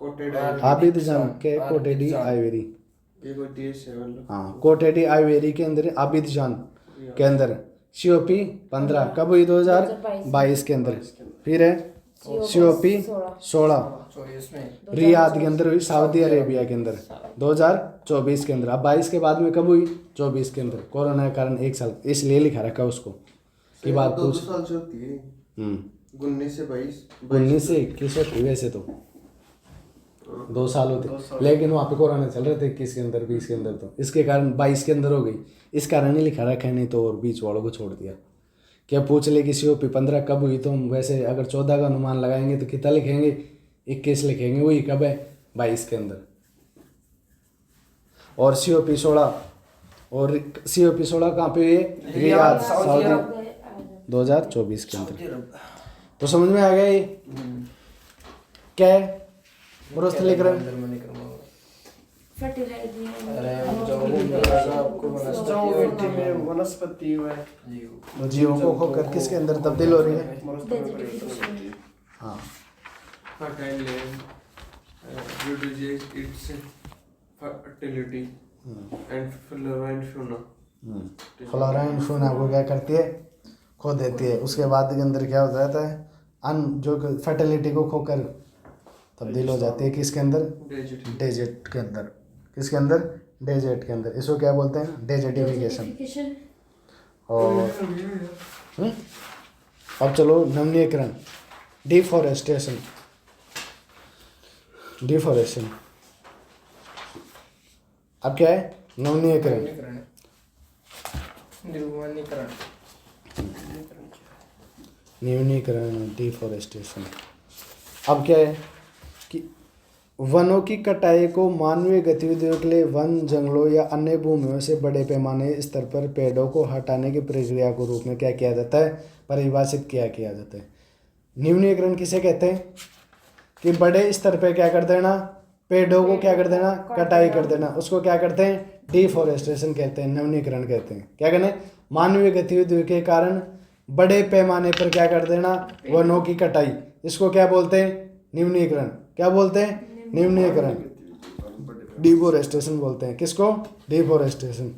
कोटेड आबिदजान के कोटे डी आइवेरी। ये कोई देश है मतलब। हाँ, कोटे डी आइवेरी के अंदर आबिदजान के अंदर COP 15 कब हुई? 2022 के अंदर। फिर है COP 16 24 में रियाद के अंदर हुई, सऊदी अरेबिया के अंदर 2024 के अंदर। अब 22 के बाद में कब हुई? 24 के अंदर। कोरोना के कारण 1 साल इसलिए लिखा रखा उसको की बात दो पूछ। साल से होती है। 19 से 22 19 से 21 होती वैसे तो 2 साल होते, लेकिन वहाँ पे कोरोना चल रहे थे 21 के अंदर 20 के अंदर, तो इसके कारण 22 के अंदर हो गई। इस कारण ही लिखा रखा है, नहीं तो और बीच वालों को छोड़ दिया। क्या पूछ ले कि COP 15 कब हुई, तो हम वैसे अगर 14 का अनुमान लगाएंगे तो कितना लिखेंगे? 21 लिखेंगे। वही कब है? 22 के अंदर। और COP 16 कहाँ पे हुई है? रियाद सऊदी 2024 के अंदर। तो समझ में आ गया ये क्या है? दुरुस्त लिख रहे हैं। जैविक में वनस्पति है, जीवों को खोकर किसके अंदर तब्दील हो रही है? हाँ, fertile land reduces its fertility and flora and fauna. Flora and fauna को क्या करती है? खो देती है। उसके बाद के अंदर क्या हो जाता है? जो फर्टिलिटी को खोकर तब्दील हो जाती है किसके अंदर? डेजर्ट के अंदर। किसके अंदर? डेजर्ट के अंदर। इसको क्या बोलते हैं? डेजर्टिफिकेशन। और अब चलो नवीनीकरण, डिफॉरेस्टेशन। अब क्या है? नवीनीकरण। न्यूनीकरण, डिफॉरेस्टेशन। अब क्या है कि वनों की कटाई को मानवीय गतिविधियों के लिए वन, जंगलों या अन्य भूमियों से बड़े पैमाने स्तर पर पेड़ों को हटाने की प्रक्रिया के रूप में क्या किया जाता है? परिभाषित किया जाता है। न्यूनीकरण किसे कहते हैं? कि बड़े स्तर पर क्या कर देना? पेड़ों को क्या कर देना? कटाई कर देना। उसको क्या करते हैं? डिफॉरेस्टेशन कहते हैं, नवीनीकरण कहते हैं। क्या कहते हैं? मानवीय गतिविधियों के कारण बड़े पैमाने पर क्या कर देना? वनों की कटाई। इसको क्या बोलते हैं? न्यूनीकरण। क्या बोलते हैं? न्यूनीकरण। डिफॉरेस्टेशन बोलते हैं। किसको? डिफॉरेस्टेशन।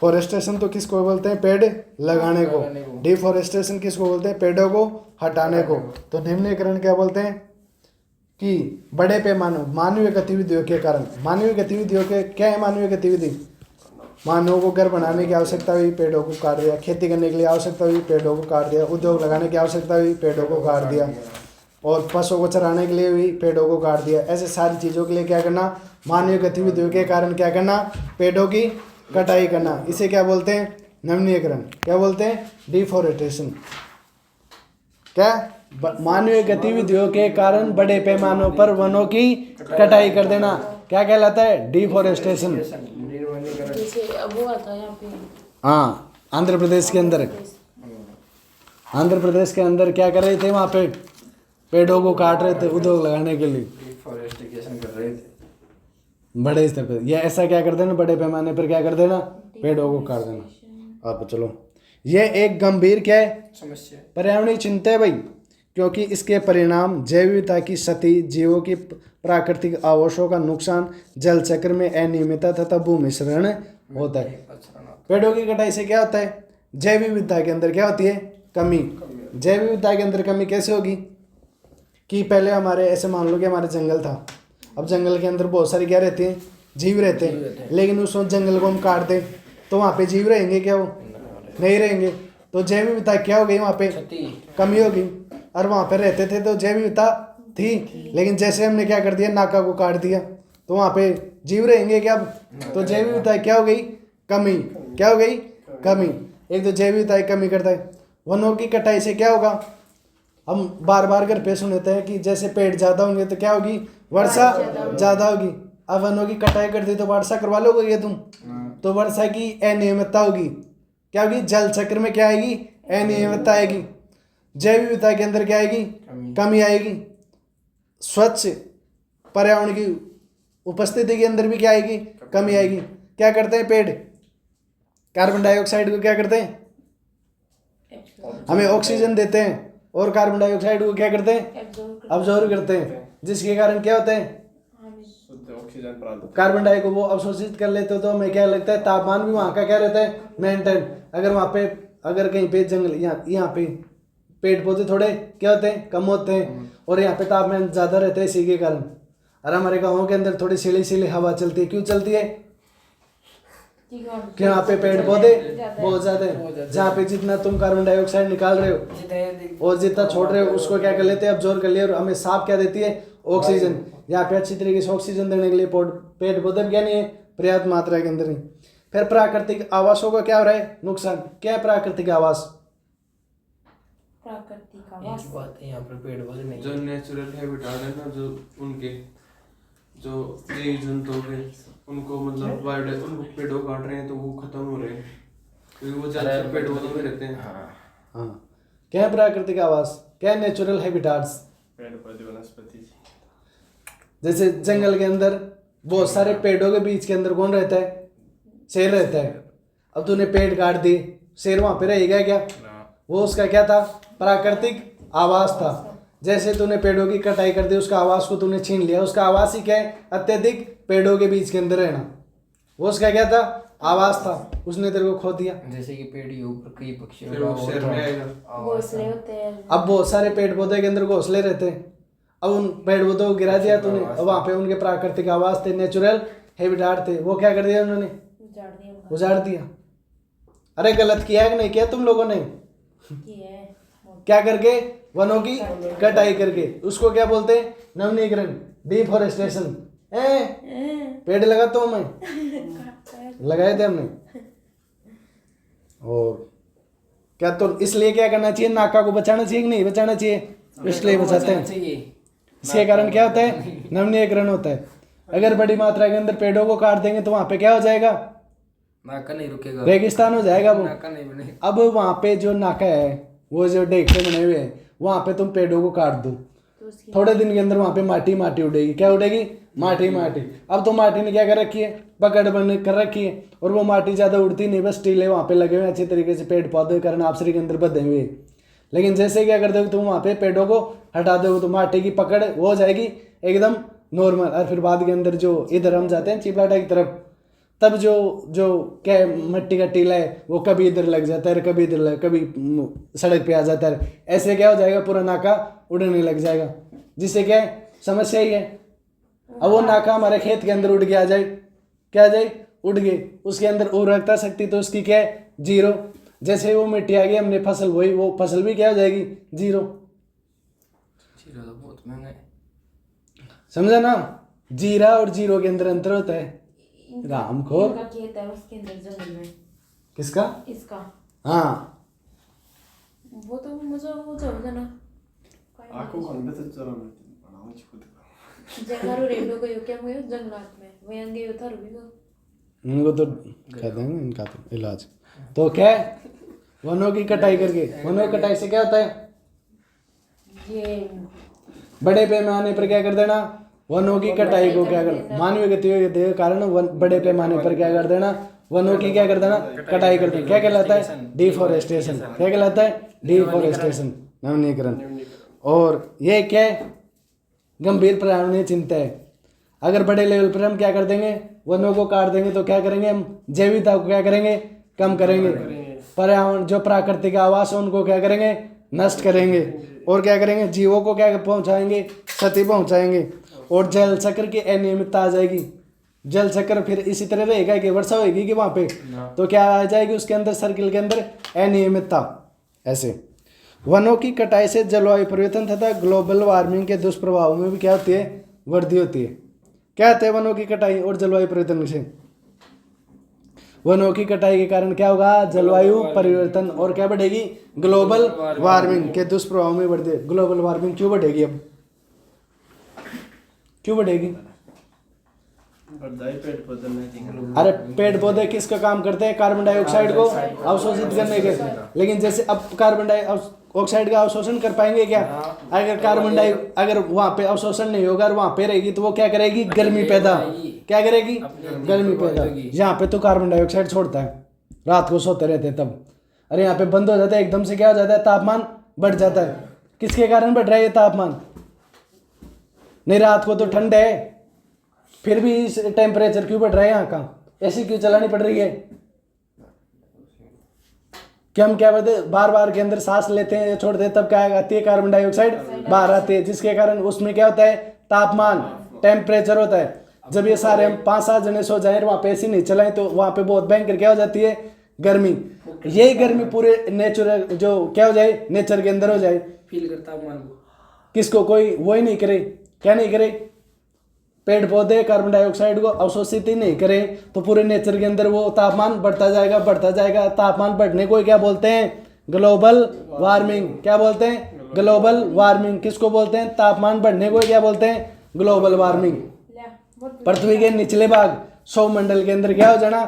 फॉरेस्टेशन तो किसको बोलते हैं? पेड़ लगाने को। डिफॉरेस्टेशन किसको बोलते हैं? पेड़ों को हटाने को। तो न्यूनीकरण क्या बोलते हैं? कि बड़े पैमाने मानवीय गतिविधियों के कारण। मानवीय गतिविधियों के क्या है? मानवीय गतिविधि मानव को घर बनाने की आवश्यकता हुई, पेड़ों को काट दिया। खेती करने के लिए आवश्यकता हुई, पेड़ों को काट दिया। उद्योग लगाने की आवश्यकता हुई, पेड़ों को काट दिया। और पशुओं को चराने के लिए हुई, पेड़ों को काट दिया। ऐसे सारी चीज़ों के लिए क्या करना? मानवीय गतिविधियों के कारण क्या करना? पेड़ों की कटाई करना। इसे क्या बोलते हैं? नवीनीकरण। क्या बोलते हैं? डिफॉरेस्टेशन। क्या? मानवीय गतिविधियों के कारण बड़े पैमानों पर वनों की कटाई कर देना क्या कहलाता है? डिफॉरेस्टेशन। हाँ, आंध्र प्रदेश के अंदर क्या कर रहे थे? वहाँ पे पेड़ों को काट रहे थे उद्योग लगाने के लिए, डिफॉरेस्टेशन कर रहे थे बड़े स्तर पर। यह ऐसा क्या कर देना? बड़े पैमाने पर क्या कर देना? पेड़ों को काट देना। अब चलो, ये एक गंभीर क्या है? समस्या, पर्यावरणीय चिंता है भाई, क्योंकि इसके परिणाम जैव विविधता की क्षति, जीवों की प्राकृतिक आवासों का नुकसान, जल चक्र में अनियमितता तथा भूमि क्षरण होता है। पेड़ों की कटाई से क्या होता है? जैव विविधता के अंदर क्या होती है? कमी। जैव विविधता के अंदर कमी कैसे होगी? कि पहले हमारे ऐसे मान लो कि हमारे जंगल था, अब जंगल के अंदर बहुत सारे क्या रहते हैं, जीव रहते हैं, लेकिन उस जंगल को हम काट दें तो वहाँ पे जीव रहेंगे क्या? वो नहीं रहेंगे। तो जैव विविधता क्या हो गई? वहाँ पे कमी हो गई। और वहाँ पे रहते थे तो जैव विविधता थी, लेकिन जैसे हमने क्या कर दिया, नाका को काट दिया, तो वहाँ पे जीव रहेंगे क्या? तो जैव विविधता क्या हो गई? कमी। क्या हो गई? कमी। एक तो जैव विविधता कमी करता है। वनों की कटाई से क्या होगा? हम बार बार घर पे सुनते हैं कि जैसे पेड़ ज्यादा होंगे तो क्या होगी? वर्षा ज्यादा होगी। अब वनों की कटाई कर दी तो वर्षा करवा लोगे तुम, तो वर्षा की अनियमितता होगी। क्या होगी? जल चक्र में क्या आएगी? अनियमितता आएगी। जैव विविधता के अंदर क्या आएगी? कमी आएगी। स्वच्छ पर्यावरण की उपस्थिति के अंदर भी क्या आएगी? कमी आएगी। क्या करते हैं पेड़? कार्बन डाइऑक्साइड को क्या करते हैं? हमें ऑक्सीजन देते हैं, और कार्बन डाइऑक्साइड को क्या करते हैं? अब्जॉर्व करते हैं, जिसके कारण क्या होता है? शुद्ध ऑक्सीजन प्राप्त। कार्बन डाइऑक्साइड को वो अवशोषित कर लेते हो, तो हमें क्या लगता है? तापमान भी वहाँ का क्या रहता है? मेंटेन। अगर वहाँ पे अगर कहीं पे जंगल यहाँ पे पेड़ पौधे थोड़े क्या होते हैं? कम होते हैं, और यहाँ पे तापमान ज़्यादा रहता है इसी के कारण। और हमारे गाँव के अंदर थोड़ी सीली सीली हवा चलती है। क्यों चलती है? कि यहाँ पे पेड़ पौधे बहुत ज्यादा है। जहाँ पे जितना तुम कार्बन डाइऑक्साइड निकाल रहे हो और जितना छोड़ रहे हो उसको क्या कर लेते हैं? अब्जॉर्व कर लिया, और हमें साफ क्या देती है? ऑक्सीजन। यहाँ पे अच्छी तरीके से ऑक्सीजन देने के लिए पेड़ पौधे भी क्या नहीं है? पर्याप्त मात्रा के अंदर ही। फिर प्राकृतिक आवासों का क्या हो रहा है? नुकसान। क्या है प्राकृतिक आवास? प्राकृतिक आवास बात है यहाँ पर पेड़ पौधे नहीं, जो नेचुरल हैबिटेट है ना, जो उनके जो जीव जंतु हो गए, उनको मतलब वाइल्ड उनको पेड़ों काट रहे हैं तो वो खत्म हो रहे हैं, क्योंकि वो ज्यादातर पेड़ पौधों में रहते हैं। हाँ, क्या है प्राकृतिक आवास? क्या है नेचुरल हैबिटाट्स? पेड़ पौधे वनस्पति। जैसे जंगल के अंदर बहुत सारे पेड़ों के बीच के अंदर कौन रहता है? शेर रहता है। अब तूने पेड़ काट दिए, शेर वहां पे रहेगा क्या? वो उसका क्या था? प्राकृतिक आवास था। जैसे तूने पेड़ों की कटाई कर दी, उसका आवास को तूने छीन लिया। उसका आवास ही क्या है? अत्यधिक पेड़ों के बीच के अंदर रहना। वो उसका क्या था? आवास था। उसने तेरे को खो दिया। जैसे कि पेड़ के ऊपर कई पक्षियों फिर वो शेर में आएगा। घोंसले होते हैं। अब बहुत सारे पेड़ पौधे के अंदर घोंसले रहते हैं। अब उन पेड़ पौधों को गिरा दिया तूने, अब वहां पे उनके प्राकृतिक आवास थे, नेचुरल हैबिटेट थे, वो क्या कर दिया उन्होंने? उजाड़ दिया उनका। उजाड़ दिया। अरे गलत किया है कि नहीं किया तुम लोगों ने? की है। क्या करके? वनों की कटाई करके। उसको क्या बोलते हैं? नवनीकरण, डिफॉरेस्टेशन। पेड़ लगाता हूँ मैं, लगाए थे हमने। और क्या तो इसलिए क्या करना चाहिए? नाका को बचाना चाहिए कि नहीं बचाना चाहिए? इसलिए बचाते हैं। इसके कारण क्या होता है? नवनीकरण होता है। अगर बड़ी मात्रा के अंदर पेड़ों को काट देंगे तो वहां पे क्या हो जाएगा? नाका नहीं रुकेगा, रेगिस्तान हो जाएगा वो। नाका नहीं बने। अब वहां पे जो नाका है, वो जो डेक से बने हुए हैं, वहां पे तुम पेड़ों को काट दो, थोड़े दिन के अंदर वहां पे माटी माटी उड़ेगी। क्या उड़ेगी? माटी माटी। अब तो माटी ने क्या कर रखी है? पकड़ बन कर रखी है, और वो माटी ज्यादा उड़ती नहीं, बस टीले वहां पे लगे हुए अच्छे तरीके से, पेड़ पौधे के कारण आपसरी के अंदर बधे हुए। लेकिन जैसे क्या कर दोगे तुम वहां पे पेड़ों को हटा दोगे तो माटी की पकड़ वो हो जाएगी एकदम नॉर्मल। और फिर बाद के अंदर जो इधर हम जाते हैं चिपलाटा की तरफ, तब जो जो क्या मिट्टी का टीला है वो कभी इधर लग जाता है, कभी इधर कभी सड़क पे आ जाता है। ऐसे क्या हो जाएगा? पूरा नाका उड़ने लग जाएगा, जिससे क्या है? समस्या ही है। अब वो नाका हमारे खेत के अंदर उड़ के आ जाए, क्या आ जाए? उड़ गए, उसके अंदर उर्वरकता शक्ति तो उसकी क्या है? जीरो। जैसे वो मिट्टी आ गई, हमने फसल बोई, वो फसल भी क्या हो जाएगी? जीरो। जीरो तो बहुत महंगा है। समझा ना? जीरा और जीरो के अंदर अंतर होता है। राम को इनका खेत है उसके अंदर जंगल में। किसका? इसका। हाँ, वो तो मुझे वो होगा ना। आंखों को अंदर से चला बनाओ खुद का। जंगल रेडियो को यो क्या हुए जंगलात में वो यंगे यो था रुबी को। इनको तो कहते हैं ना, इनका तो इलाज तो क्या है? वनों की कटाई करके। वनों की कटाई से क्या होता है? ये बड़े पैमाने पर क्या कर देना? वनों की कटाई को क्या कर, मानवीय गतिविधि के कारण बड़े पैमाने पर क्या कर देना? वनों की क्या कर देना? कटाई कर देना। क्या कहलाता है? डिफॉरेस्टेशन। क्या कहलाता है? डिफॉरेस्टेशन, नवनीकरण। और ये क्या है? गंभीर पर्यावरणीय चिंता है। अगर बड़े लेवल पर हम क्या कर देंगे? वनों को काट देंगे तो क्या करेंगे? हम जैविकता को क्या करेंगे? कम करेंगे। पर्यावरण जो प्राकृतिक आवास है उनको क्या करेंगे? नष्ट करेंगे और क्या करेंगे, जीवों को क्या पहुंचाएंगे, क्षति पहुंचाएंगे और जल चक्र की अनियमितता आ जाएगी। जल चक्र फिर इसी तरह रहेगा कि वर्षा होगी कि वहां पे, तो क्या आ जाएगी उसके अंदर, सर्किल के अंदर अनियमितता। ऐसे वनों की कटाई से जलवायु परिवर्तन तथा ग्लोबल वार्मिंग के दुष्प्रभावों में भी क्या होती है, वृद्धि होती है। क्या होता है वनों की कटाई और जलवायु परिवर्तन से? वनों की कटाई के कारण क्या होगा, जलवायु परिवर्तन और क्या बढ़ेगी, ग्लोबल वार्मिंग के दुष्प्रभाव में बढ़ते। ग्लोबल वार्मिंग क्यों बढ़ेगी, अब क्यों बढ़ेगी? पेड़ पौधे नहीं। अरे पेड़ पौधे किसका काम करते हैं, कार्बन डाइऑक्साइड को अवशोषित करने के। लेकिन जैसे अब कार्बन डाइऑक्साइड का अवशोषण कर पाएंगे क्या? अगर वहां पे अवशोषण नहीं होगा और वहां पे रहेगी तो वो क्या करेगी, गर्मी पैदा, क्या करेगी, गर्मी पैदा। यहाँ पे तो कार्बन डाइऑक्साइड छोड़ता है, रात को सोते रहते हैं तब। अरे यहाँ पे बंद हो जाता है, एकदम से क्या हो जाता है, तापमान बढ़ जाता है। किसके कारण बढ़ रहा है ये तापमान? नहीं, रात को तो ठंड है, फिर भी इस टेम्परेचर क्यों बढ़ रहा है यहाँ का? ऐसी क्यों चलानी पड़ रही है कि हम क्या बोलते हैं, बार बार के अंदर सांस लेते हैं या छोड़ते हैं, तब क्या आती है, कार्बन डाइऑक्साइड बाहर आती है, जिसके कारण उसमें क्या होता है, तापमान, टेम्परेचर होता है। जब ये सारे हम 5-7 जने सो जाए वहाँ पे एसी नहीं चलाएं तो वहाँ पे बहुत भयंकर क्या हो जाती है, गर्मी। यही गर्मी पूरे नेचुरल जो क्या हो जाए, नेचर के अंदर हो जाए, फील करता तापमान को। किसको कोई वही नहीं करे, क्या नहीं करे, पेड़ पौधे कार्बन डाइऑक्साइड को अवशोषित ही नहीं करें तो पूरे नेचर के अंदर वो तापमान बढ़ता जाएगा, बढ़ता जाएगा। तापमान बढ़ने को क्या बोलते हैं, ग्लोबल वार्मिंग। क्या बोलते हैं, ग्लोबल वार्मिंग। किसको बोलते हैं, तापमान बढ़ने को क्या बोलते हैं, ग्लोबल वार्मिंग। पृथ्वी के निचले भाग सौरमंडल के अंदर क्या हो जाना,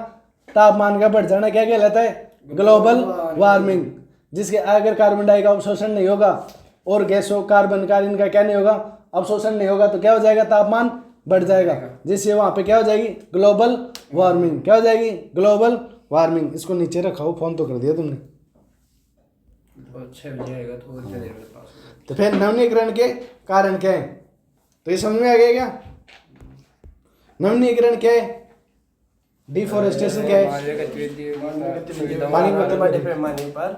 तापमान का बढ़ जाना क्या कहलाता है, ग्लोबल वार्मिंग। जिसके अगर कार्बन डाइऑक्साइड का अवशोषण नहीं होगा और गैसों कार्बन का इनका क्या नहीं होगा, अवशोषण नहीं होगा, तो क्या हो जाएगा, तापमान बढ़ जाएगा, जिससे वहां पे क्या हो जाएगी, ग्लोबल वार्मिंग। क्या हो जाएगी, ग्लोबल वार्मिंग। इसको नीचे रखा, फोन तो कर दिया तुमने। अच्छा हो जाएगा थोड़ी देर में पास। तो फिर नवीनीकरण के कारण क्या है, तो ये समझ में आ गया क्या? नवीनीकरण क्या है, डिफोरेस्टेशन क्या है, बड़े पैमाने पर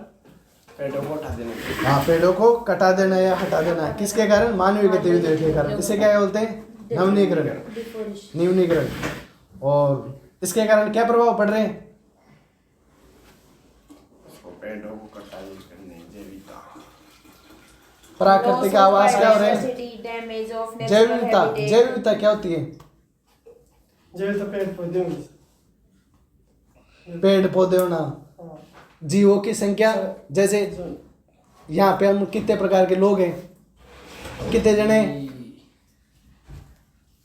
पेड़ों को हटा देना। हाँ, पेड़ों को कटा देना या हटा देना, किसके कारण, मानवीय गतिविधियों के कारण। इसे क्या बोलते हैं, नवीनीकरण, नवीनीकरण। और इसके कारण क्या प्रभाव पड़ रहे हैं, पेड़ों को कटाई करने, जैविकता, प्राकृतिक आवास क्या हो रहे हैं, जैव विविधता। जैव विविधता क्या होती है, जैविकता पेड़ पौधे होंगे, पेड़ पौधे होना, जीवों की संख्या। जैसे यहाँ पे हम कितने प्रकार के लोग हैं, कितने जने,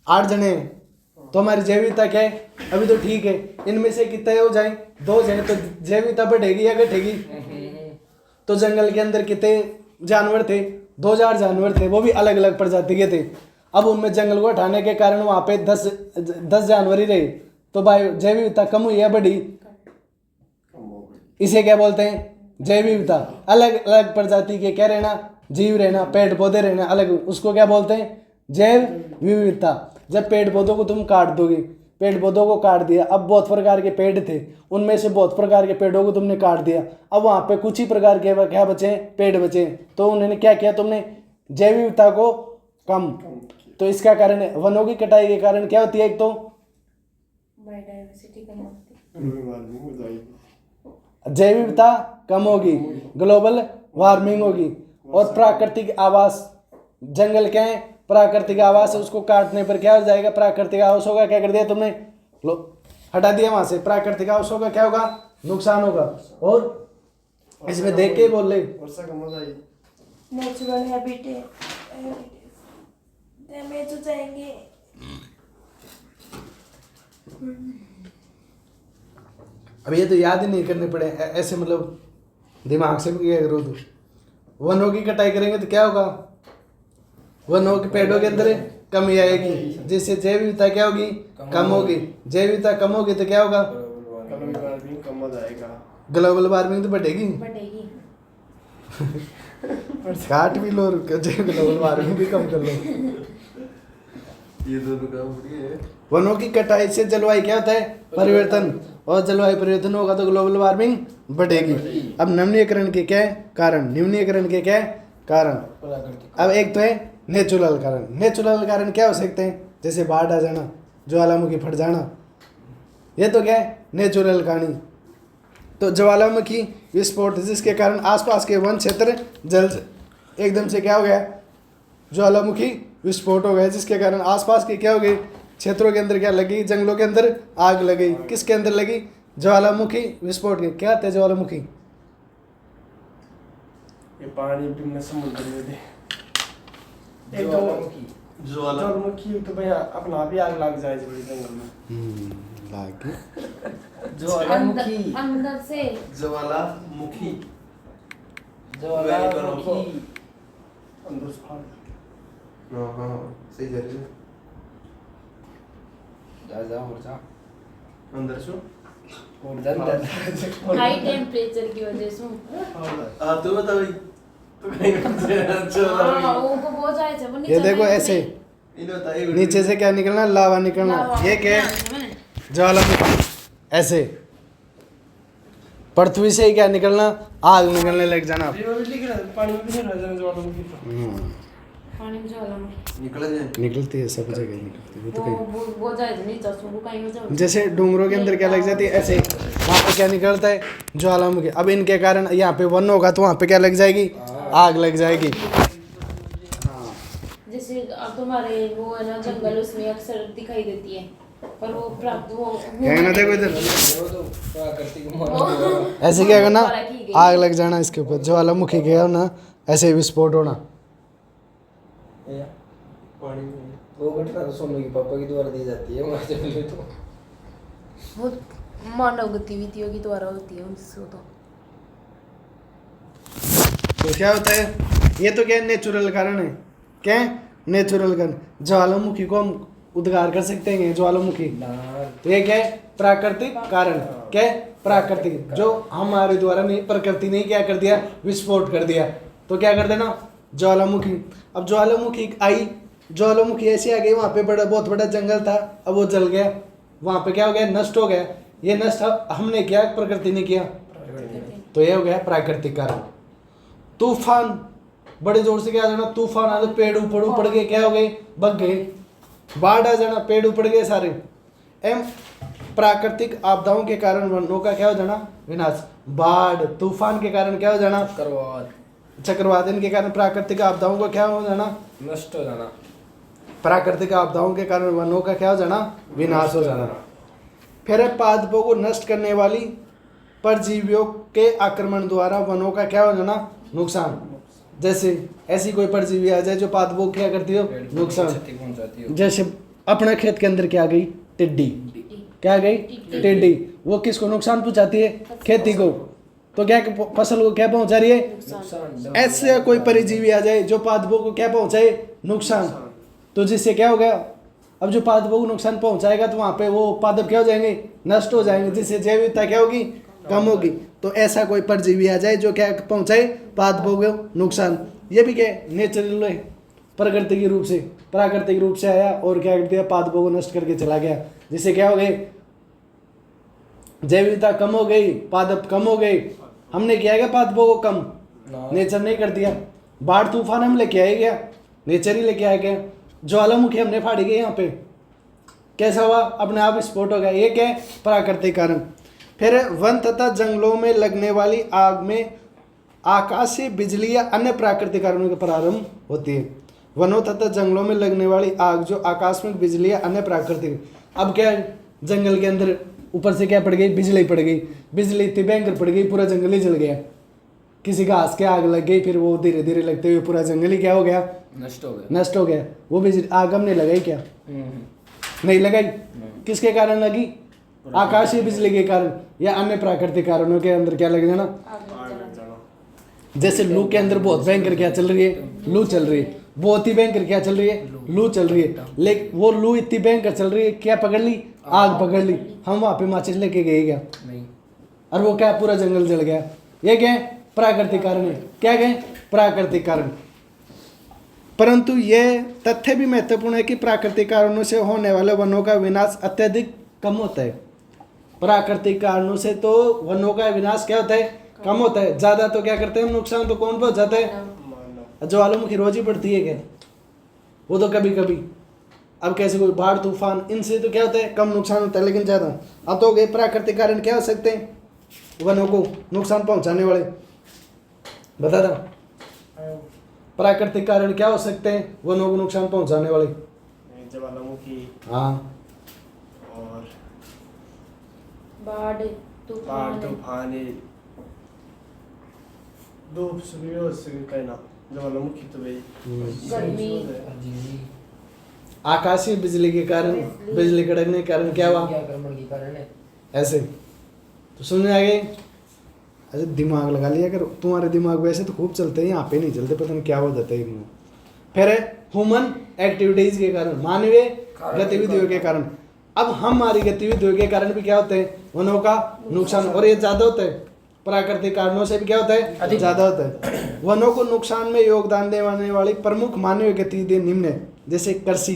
8 जने, तो हमारी जैव विविधता क्या है, अभी तो ठीक है। इनमें से कितने हो जाए, 2 जने, तो जैव विविधता बढ़ेगी या घटेगी? तो जंगल के अंदर कितने जानवर थे, 2000 जानवर थे, वो भी अलग अलग प्रजाति के थे। अब उनमें जंगल को हटाने के कारण वहाँ पे 10 जानवर ही रहे, तो जैव विविधता कम हुई या बढ़ी? इसे क्या बोलते हैं, जैव विविधता। अलग अलग प्रजाति के क्या रहना, जीव रहना, पेड़ पौधे रहना अलग, उसको क्या बोलते हैं, जैव विविधता। जब पेड़ पौधों को तुम काट दोगे, पेड़ पौधों को काट दिया, अब बहुत प्रकार के पेड़ थे, उनमें से बहुत प्रकार के पेड़ों को तुमने काट दिया, अब वहाँ पे कुछ ही प्रकार के क्या बचे, पेड़ बचे, तो उन्होंने क्या किया, तुमने जैव विविधता को कम। तो इसका कारण है, वनों की कटाई के कारण क्या होती है, एक तो बायोडाइवर्सिटी कम होती है, जैव विविधता कम होगी, ग्लोबल वार्मिंग होगी, और प्राकृतिक आवास, जंगल क्या है, प्राकृतिक आवास है, उसको काटने पर क्या हो जाएगा, प्राकृतिक आवास होगा, क्या कर दिया तुमने, लो हटा दिया वहां से, प्राकृतिक आवास होगा, क्या होगा, नुकसान होगा। और इसमें देख के बोल ले, वर्षा कम हो जाएगी, नेचुरल हैबिटेट डैमेज हो जाएंगे। अब ये तो याद ही नहीं करने पड़े ऐसे, मतलब दिमाग से भी क्या करो। तो वनों की कटाई करेंगे तो क्या होगा, वनों के पेड़ों के अंदर कमी आएगी, जिससे जैव विविधता क्या होगी, कम होगी। जैव विविधता कम होगी तो क्या होगा, ग्लोबल वार्मिंग कम हो जाएगा, ग्लोबल वार्मिंग तो बढ़ेगी। काट भी लो, ग्लोबल वार्मिंग भी कम कर लो। ये दोनों काम बढ़िया है। वनों की कटाई से जलवायु क्या होता है, परिवर्तन और जलवायु परिवर्तन होगा तो ग्लोबल वार्मिंग बढ़ेगी। अब नवीनीकरण के क्या कारण, निम्नीकरण के क्या कारण। प्राकृतिक अब एक तो है नेचुरल कारण। नेचुरल कारण क्या हो सकते हैं, जैसे बाढ़ आ जाना, ज्वालामुखी फट जाना, ये तो क्या है नेचुरल कहानी। तो ज्वालामुखी विस्फोट जिसके कारण आसपास के वन क्षेत्र जल एकदम से क्या हो गया, ज्वालामुखी विस्फोट हो गया, जिसके कारण आसपास के क्या हो गए क्षेत्रों के अंदर क्या लगी, जंगलों के अंदर आग लगी। किसके अंदर लगी, ज्वालामुखी विस्फोट के। क्या थे ज्वालामुखी, ये पानी में समुद्र में थे। एक तो ज्वालामुखी तो भैया अपना भी आग लग जाए जंगल में। लागी ज्वालामुखी अंदर से ज्वालामुखी ज्वालामुखी अंदर से फाड़ हाँ सही जा रही है जा मुर्जा अंदर से और दन हाई टेम्परेचर की वजह से तू बता भाई तू कहीं हाँ वो बहुत जाए थे वो ये देखो ऐसे नीचे से क्या निकलना, लावा निकलना। ये क्या है, ज्वालामुखी। ऐसे पृथ्वी से ही क्या निकलना, आग निकलने लग जाना। पानी में भी नहीं रह जाना ज्वालामुखी तो। पानी में ज्वालामुखी निकल जाए निकलती है, सब जगह निकलती है, वो तो कहीं वो जाए थे नहीं तो वो कहीं हो जाए। जैसे डूंगरों के अंदर क्या लग जाती है, ऐसे वहाँ पे क्या निकलता है, ज्वालामुखी। अब इनके कारण यहाँ पे वन होगा तो वहाँ पे क्या लग जाएगी, आग लग जाएगी। जैसे अब तुम्हारे वो है ना जंगल, उसमें अक्सर दिखाई देती है पर वो प्राप्त वो क्या ना देखो इधर प्राकृतिक मान ऐसे क्या करना, आग लग जाना इसके ऊपर, ज्वालामुखी के ना ऐसे विस्फोट होना। पानी में वो घटना तो सोनू के पापा के द्वारा दी जाती है वहाँ जंगल में। तो वो मानव गतिविधियों की द्वारा होती है उसको तो क्या होता है, ये तो क्या है नेचुरल कारण है। क्या है नेचुरल कारण। ज्वालामुखी को हम उद्गार कर सकते हैं, ज्वालामुखी। तो ये क्या है प्राकृतिक कारण। क्या है प्राकृतिक, जो हमारे द्वारा नहीं, प्रकृति ने क्या कर दिया, विस्फोट कर दिया। तो क्या कर देना ज्वालामुखी। अब ज्वालामुखी आई, ज्वालामुखी ऐसी आ गई, वहाँ पे बड़ा बहुत बड़ा जंगल था, अब वो जल गया, वहाँ पे क्या हो गया, नष्ट हो गया। ये नष्ट हमने किया, प्रकृति ने किया, तो ये हो गया प्राकृतिक कारण। तूफान, बड़े जोर से क्या आ जाना, तूफान आ, तो पेड़ ऊपर गए, क्या हो गए, बग गए। बाढ़ आ जाना, पेड़ ऊपर गए सारे। एम प्राकृतिक आपदाओं के कारण वनों का क्या हो जाना, विनाश। बाढ़ तूफान के कारण क्या हो जाना, चक्रवात। इनके कारण प्राकृतिक आपदाओं का क्या हो जाना, नष्ट हो जाना। प्राकृतिक आपदाओं के कारण वनों का क्या हो जाना, विनाश हो जाना। फिर है पादपों को नष्ट करने वाली परजीवियों के आक्रमण द्वारा वनों का क्या हो जाना, नुकसान। जैसे ऐसी कोई परजीवी आ जाए जो पादपों क्या करती हो, नुकसान। क्षति पहुंचाती हो। जैसे अपने खेत के अंदर क्या आ गई, टिड्डी। क्या आ गई, टिड्डी। वो किसको नुकसान पहुंचाती है, खेती को। तो क्या फसल को क्या पहुंचा रही है, नुकसान। ऐसे कोई परजीवी आ जाए जो पादपों को क्या पहुंचाए, नुकसान। तो जिससे क्या होगा, अब जो पादपों को नुकसान पहुंचाएगा तो वहां पे वो पादप क्या हो जाएंगे, नष्ट हो जाएंगे, जिससे जैव विविधता क्या होगी, कम होगी। तो ऐसा कोई परजीवी आ जाए जो क्या पहुंचाए, पादपों को नुकसान। ये भी क्या नेचुरल है, प्रकृति के रूप से, प्राकृतिक रूप से आया और क्या कर दिया, पादपों को नष्ट करके चला गया, जिससे क्या हो गए, जैव विविधता कम हो गई, पादप कम हो गए। हमने किया क्या पादपों को कम, नेचर नहीं कर दिया। बाढ़ तूफान हम लेके आए क्या, नेचर ही लेके आए क्या। ज्वालामुखी हमने फाड़ी गई, यहाँ पे कैसा हुआ, अपने आप विस्फोट हो गया। ये क्या है, प्राकृतिक कारण। फिर वन तथा जंगलों में लगने वाली आग में आकाशीय बिजली या अन्य प्राकृतिक कारणों के प्रारंभ होती है। वनों तथा जंगलों में लगने वाली आग जो आकस्मिक बिजली या अन्य प्राकृतिक, अब क्या जंगल के अंदर ऊपर से क्या पड़ गई, बिजली पड़ गई। बिजली इतनी भयंकर पड़ गई, पूरा जंगल ही जल गया। किसी घास के आग लग गई, फिर वो धीरे धीरे लगते हुए पूरा जंगल ही क्या हो गया, नष्ट हो गया। नष्ट हो गया। वो बिजली आग हमने लगाई क्या, नहीं लगाई। किसके कारण लगी, आकाशीय बिजली के कारण या अन्य प्राकृतिक कारणों के अंदर क्या लग जाना। जैसे लू के अंदर बहुत भयंकर क्या चल रही है, लू चल रही है। बहुत ही भयंकर क्या चल रही है, लू चल रही है। लेकिन वो लू इतनी भयंकर चल रही है, क्या पकड़ ली, आग पकड़ ली। हम वहां पे माचिस लेके गए क्या, नहीं। और वो क्या पूरा जंगल जल गया। ये क्या है, प्राकृतिक कारण है। क्या गए, प्राकृतिक कारण। परंतु ये तथ्य भी महत्वपूर्ण है कि प्राकृतिक कारणों से होने वाले वनों का विनाश अत्यधिक कम होता है। प्राकृतिक कारणों से तो वनों का विनाश क्या होता है, कम होता है। ज्यादा तो क्या करते हैं हम, नुकसान तो कौन पहुंच जाता है, मानव ज्वालामुखी रोज ही पड़ती है क्या, वो तो कभी कभी। अब कैसे कोई बाढ़ तूफान, इनसे तो क्या होता है कम नुकसान होता है, लेकिन ज्यादा। अब तो गए प्राकृतिक कारण क्या हो सकते हैं वनों को नुकसान पहुंचाने वाले, बता दो प्राकृतिक कारण क्या हो सकते हैं वनों को नुकसान पहुंचाने वाले। ज्वालामुखी हाँ, और बाढ़ बाढ़ तूफान तूफान, ये दो सुनियो से कहना ज्वालामुखी तो भाई गर्मी, आकाशीय बिजली के कारण, बिजली कड़कने के कारण क्या हुआ, के कारण है। ऐसे तो सुनने आ गए। अरे दिमाग लगा लिया कर, तुम्हारे दिमाग वैसे तो खूब चलते हैं, यहाँ पे नहीं चलते, पता नहीं क्या हो जाता है इनमें। फिर है ह्यूमन एक्टिविटीज के कारण, मानवीय गतिविधियों के कारण। अब हमारी गतिविधियों के कारण भी क्या होते हैं वनों का नुकसान, और ये ज्यादा होता है प्राकृतिक कारणों से भी क्या होता है ज्यादा होता है। वनों को नुकसान में योगदान देने वाली प्रमुख मानवीय गतिविधियां निम्न है, जैसे कृषि,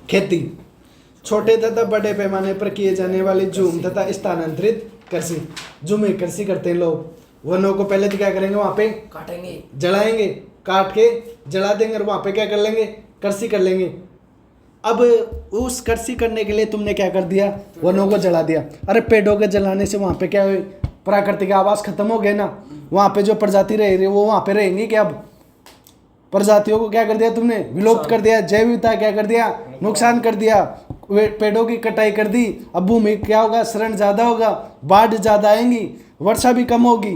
खेती, छोटे तथा बड़े पैमाने पर किए जाने वाली झूम तथा स्थानांतरित कृषि। झूमे कृषि करते हैं लोग, वनों को पहले तो क्या करेंगे वहां पे काटेंगे, जलाएंगे, काट के जला देंगे और वहां पे क्या कर लेंगे कृषि कर लेंगे। अब उस कृषि करने के लिए तुमने क्या कर दिया, वनों को जला दिया। अरे पेड़ों के जलाने से वहां पे क्या हुई, प्राकृतिक आवास खत्म हो गए ना, वहां पे जो प्रजाति रह रही वो वहां पे रहेंगी क्या, अब प्रजातियों को क्या कर दिया तुमने, विलुप्त कर दिया। जैव विविधता क्या कर दिया, नुकसान कर दिया। पेड़ों की कटाई कर दी, अब भूमि क्या होगा, शरण ज्यादा होगा, बाढ़ ज्यादा आएंगी, वर्षा भी कम होगी।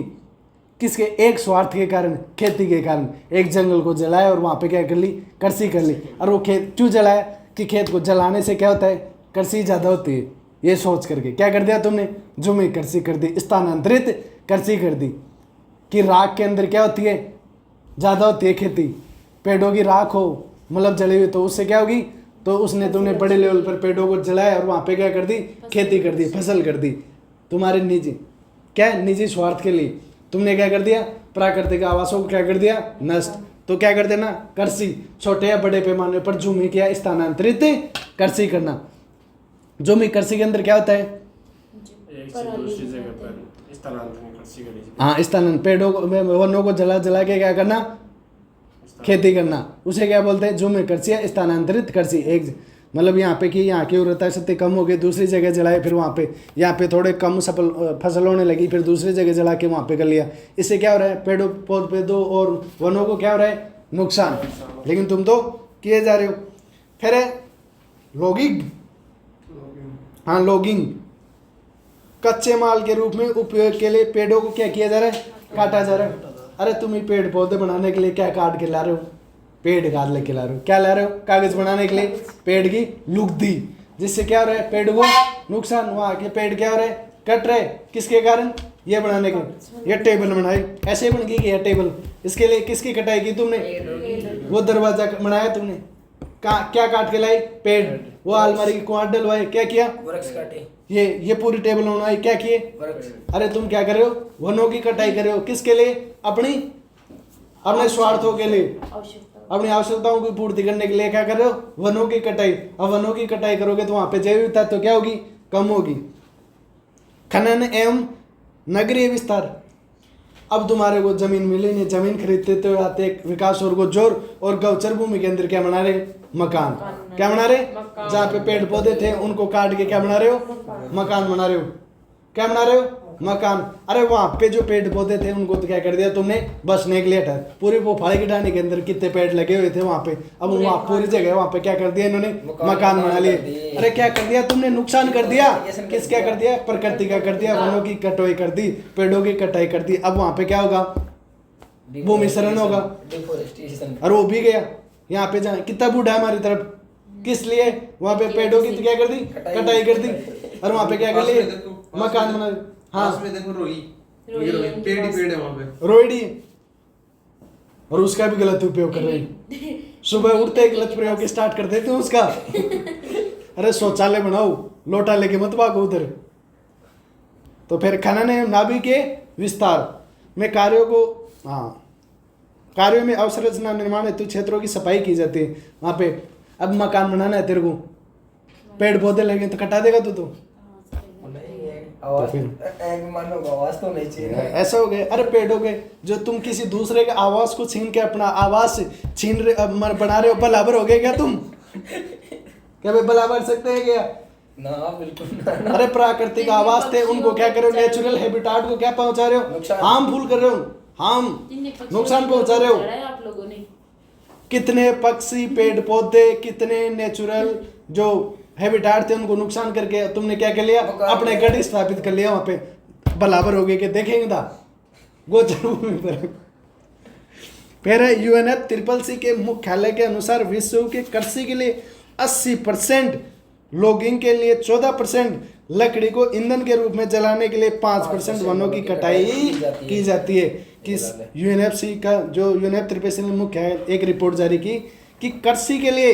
किसके, एक स्वार्थ के कारण, खेती के कारण। एक जंगल को जलाया और वहां पे क्या कर ली, कृषि कर ली। और वो खेत क्यों जलाया कि खेत को जलाने से क्या होता है, कृषि ज्यादा होती है। ये सोच करके क्या कर दिया तुमने, जुमी कृषि कर दी, स्थानांतरित कृषि कर दी। कि राख के अंदर क्या होती है, ज्यादा होती है खेती। पेड़ों की राख हो मतलब जली हुई तो उससे क्या होगी, तो उसने तुमने बड़े लेवल पर पेड़ों को जलाया और वहां पे क्या कर दी, खेती कर दी, फसल कर दी। तुम्हारे निजी क्या है, निजी स्वार्थ के लिए तुमने क्या कर दिया, प्राकृतिक आवासों को क्या कर दिया, नष्ट। तो क्या कर देना, कृषि, छोटे या बड़े पैमाने पर भूमि क्या स्थानांतरित कृषि करना। भूमि कृषि के अंदर क्या होता है, एक से दूसरी जगह पर स्थानांतरण कृषि करी। हाँ स्थानांतरण, पेड़ों को वनों को जला जला के क्या करना, खेती करना, उसे क्या बोलते हैं, भूमि कृषि या स्थानांतरित कृषि। एक मतलब यहाँ पे कि यहाँ की उर्वरता शक्ति कम हो गई, दूसरी जगह जलाए, फिर वहाँ पे यहाँ पे थोड़े कम सफल फसल होने लगी, फिर दूसरी जगह जला के वहाँ पे कर लिया। इससे क्या हो रहा है, पेड़ों पौधों और वनों को क्या हो रहा है, नुकसान। लेकिन तुम तो किए जा रहे हो। फिर है लॉगिंग, हाँ लॉगिंग, कच्चे माल के रूप में उपयोग के लिए पेड़ों को क्या किया जा रहा है, काटा जा रहा है। अरे तुम ही पेड़ पौधे बनाने के लिए क्या काट के ला रहे हो, पेड़ काट लेके ला रहे हो, क्या ला रहे हो, कागज बनाने के लिए पेड़ की लुगदी, जिससे क्या हो रहा है, पेड़ को नुकसान। वहाँ के पेड़ क्या हो रहे हैं, कट रहे, किसके कारण, ये बनाने के। ये टेबल बनाई, ऐसे बन गई ये टेबल, इसके लिए किसकी कटाई की तुमने, वो दरवाजा बनाया तुमने, क्या काट के लाई, पेड़। वो अलमारी की कुआं डलवाए, क्या किया, वृक्ष काटे। ये पूरी टेबल बनाई, क्या किए, वृक्ष। अरे तुम क्या कर रहे हो, वनों की कटाई कर रहे हो, किसके लिए, अपने स्वार्थों के लिए, अपनी आवश्यकताओं की पूर्ति करने के लिए क्या कर रहे हो, वनों की कटाई। अब वनों की कटाई करोगे तो वहां पे जैव विविधता तो क्या होगी, कम होगी। खनन एवं नगरीय विस्तार, अब तुम्हारे को जमीन मिली नहीं, जमीन खरीदते तो आते विकास और गोचर और गौचर भूमि के अंदर क्या बना रहे, मकान। क्या बना रहे, जहाँ पे पेड़ पौधे थे उनको काट के क्या बना रहे हो, मकान बना रहे हो। क्या बना रहे हो, मकान। अरे वहाँ पे जो पेड़ पौधे थे उनको तो क्या कर दिया तुमने, बसने के लिए हटा। पूरी पोफाड़ी की डानी के अंदर कितने पेड़ लगे हुए थे वहाँ पे, अब वहाँ पूरी जगह वहाँ पे क्या कर दिया इन्होंने, मकान बना लिए। अरे क्या कर दिया तुमने, नुकसान कर दिया। किस क्या कर दिया, प्रकृति का कर दिया, वनों की कटाई कर दी, पेड़ों की कटाई कर दी। अब वहाँ पे क्या होगा, भूमि शरण होगा, और वो भी गया। यहाँ पे जहाँ कितना बूढ़ा है हमारी तरफ, किस लिए, वहाँ पे पेड़ों की क्या कर दी, कटाई कर दी, और वहाँ पे क्या कर लिए, मकान बना। हाँ देखो रोई पेड़ है वहाँ पे, रोहिणी, और उसका भी गलत उपयोग कर रही। सुबह उठते ही गलत प्रयोग स्टार्ट कर देते हो उसका। अरे शौचालय बनाओ, लोटा लेके मत भागो उधर। तो फिर खनन एवं नाभिकीय विस्तार में कार्यों को, हाँ कार्यों में अवसंरचना निर्माण हेतु क्षेत्रों की सफाई की जाती है वहाँ पे। अब मकान बनाना है तेरे को, पेड़ पौधे लगे तो कटा देगा तू तो, आवाज एक मानो आवाज तो नहीं चाहिए ना। ऐसा हो गया। अरे पेड़ हो गए जो तुम किसी दूसरे के आवाज को छीन के अपना आवाज छीन रहे बना रहे हो, बराबर हो गए क्या तुम? क्या भाई बराबर सकते हैं क्या? ना बिल्कुल ना। अरे प्राकृतिक आवाज थे, उनको क्या कर रहे हो? नेचुरल हैबिटाट को क्या पहुंचा रहे हो? हार्मफुल कर रहे हो, हार्म नुकसान पहुंचा रहे हो। आप लोगों ने कितने पक्षी, पेड़ पौधे, कितने नेचुरल जो हैबिटाट थे उनको नुकसान करके तुमने क्या कर लिया? अपने गढ़ स्थापित कर लिया वहां पे। बराबर हो गए कि देखेंगे था गोचर भूमि पर। फिर UNFCCC के मुख्यालय के अनुसार विश्व के कृषि के लिए 80%, लॉगिंग के लिए 14%, लकड़ी को ईंधन के रूप में जलाने के लिए 5% वनों की कटाई की जाती है। किस UNFCCC का जो UNFCCC ने मुख्य एक रिपोर्ट जारी की कि कृषि के लिए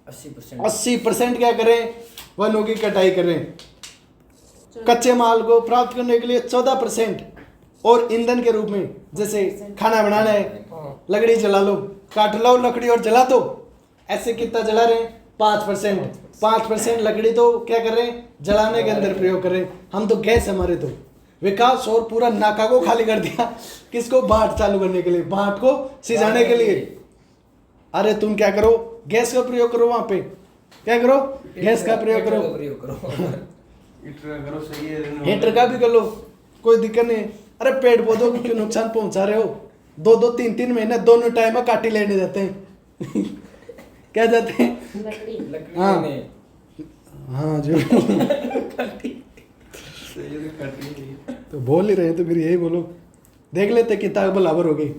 80% क्या करें? वनों की कटाई करें। कच्चे माल को प्राप्त करने के लिए 14%, और ईंधन के रूप में जैसे खाना बनाना है, लकड़ी जला लो, काट लो लकड़ी और जला दो। ऐसे कितना जला रहे हैं? 5% लकड़ी तो क्या कर रहे हैं? जलाने के अंदर प्रयोग कर रहे हैं। हम तो गैस, हमारे तो विकास और पूरा नाका को खाली कर दिया। किसको? भाट चालू करने के लिए, भाट को सिजाने के लिए। अरे तुम क्या करो? गैस का प्रयोग करो, वहां पे क्या करो? गैस का प्रयोग करो, हीटर करो, सही है। हीटर का भी कर लो, कोई दिक्कत नहीं। अरे पेड़ पौधों को क्यों नुकसान पहुंचा रहे हो? 2-3 महीने दोनों टाइम में काटी लेने जाते हैं। क्या जाते हैं? लकड़ी। हाँ हाँ जो तो बोल ही रहे हैं, तो फिर यही बोलो। देख लेते कितना बराबर हो गई।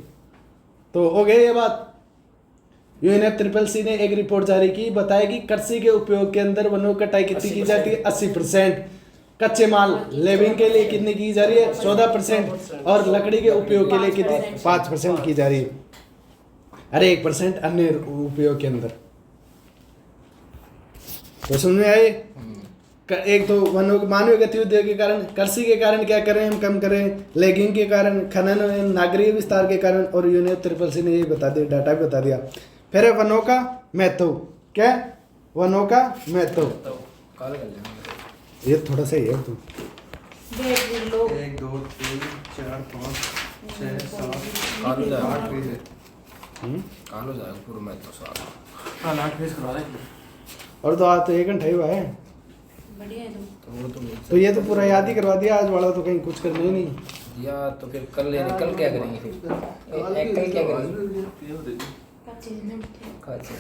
तो हो गई ये बात। UNFCCC ने एक रिपोर्ट जारी की, बताया कि कृषि के उपयोग के अंदर वनों की कटाई कितनी की जाती है? 80%। कच्चे माल लेविंग के लिए कितनी की जा रही है? 14%। और लकड़ी के उपयोग के लिए कितनी? 5% की जा रही है। अरे 1% अन्य उपयोग के अंदर। तो समझ में आए? एक तो वनों मानवीय गतिविधियों के कारण, कृषि के कारण क्या करें हम? कम करें। लैगिंग के कारण, खनन, नागरिक विस्तार के कारण, और UNFCCC ने ये बता दिया, डाटा भी बता दिया। फिर है वनों का महत्व। क्या? वनों का महत्व। ये थोड़ा सा ही है तुम। 1 2 3 4 5 6 7 8 पेज है। कालो जाएगा पूरा मैं तो सारा। हाँ 8 पेज करवा दे। और तो आज तो 1 घंटा ही हुआ है। बढ़िया है तो ये तो पूरा याद ही करवा दिया। आज वाला तो कहीं कुछ करना ही नहीं दिया। तो फिर कल क्या करेंगे? फिर कल क्या करेंगे? कच्चे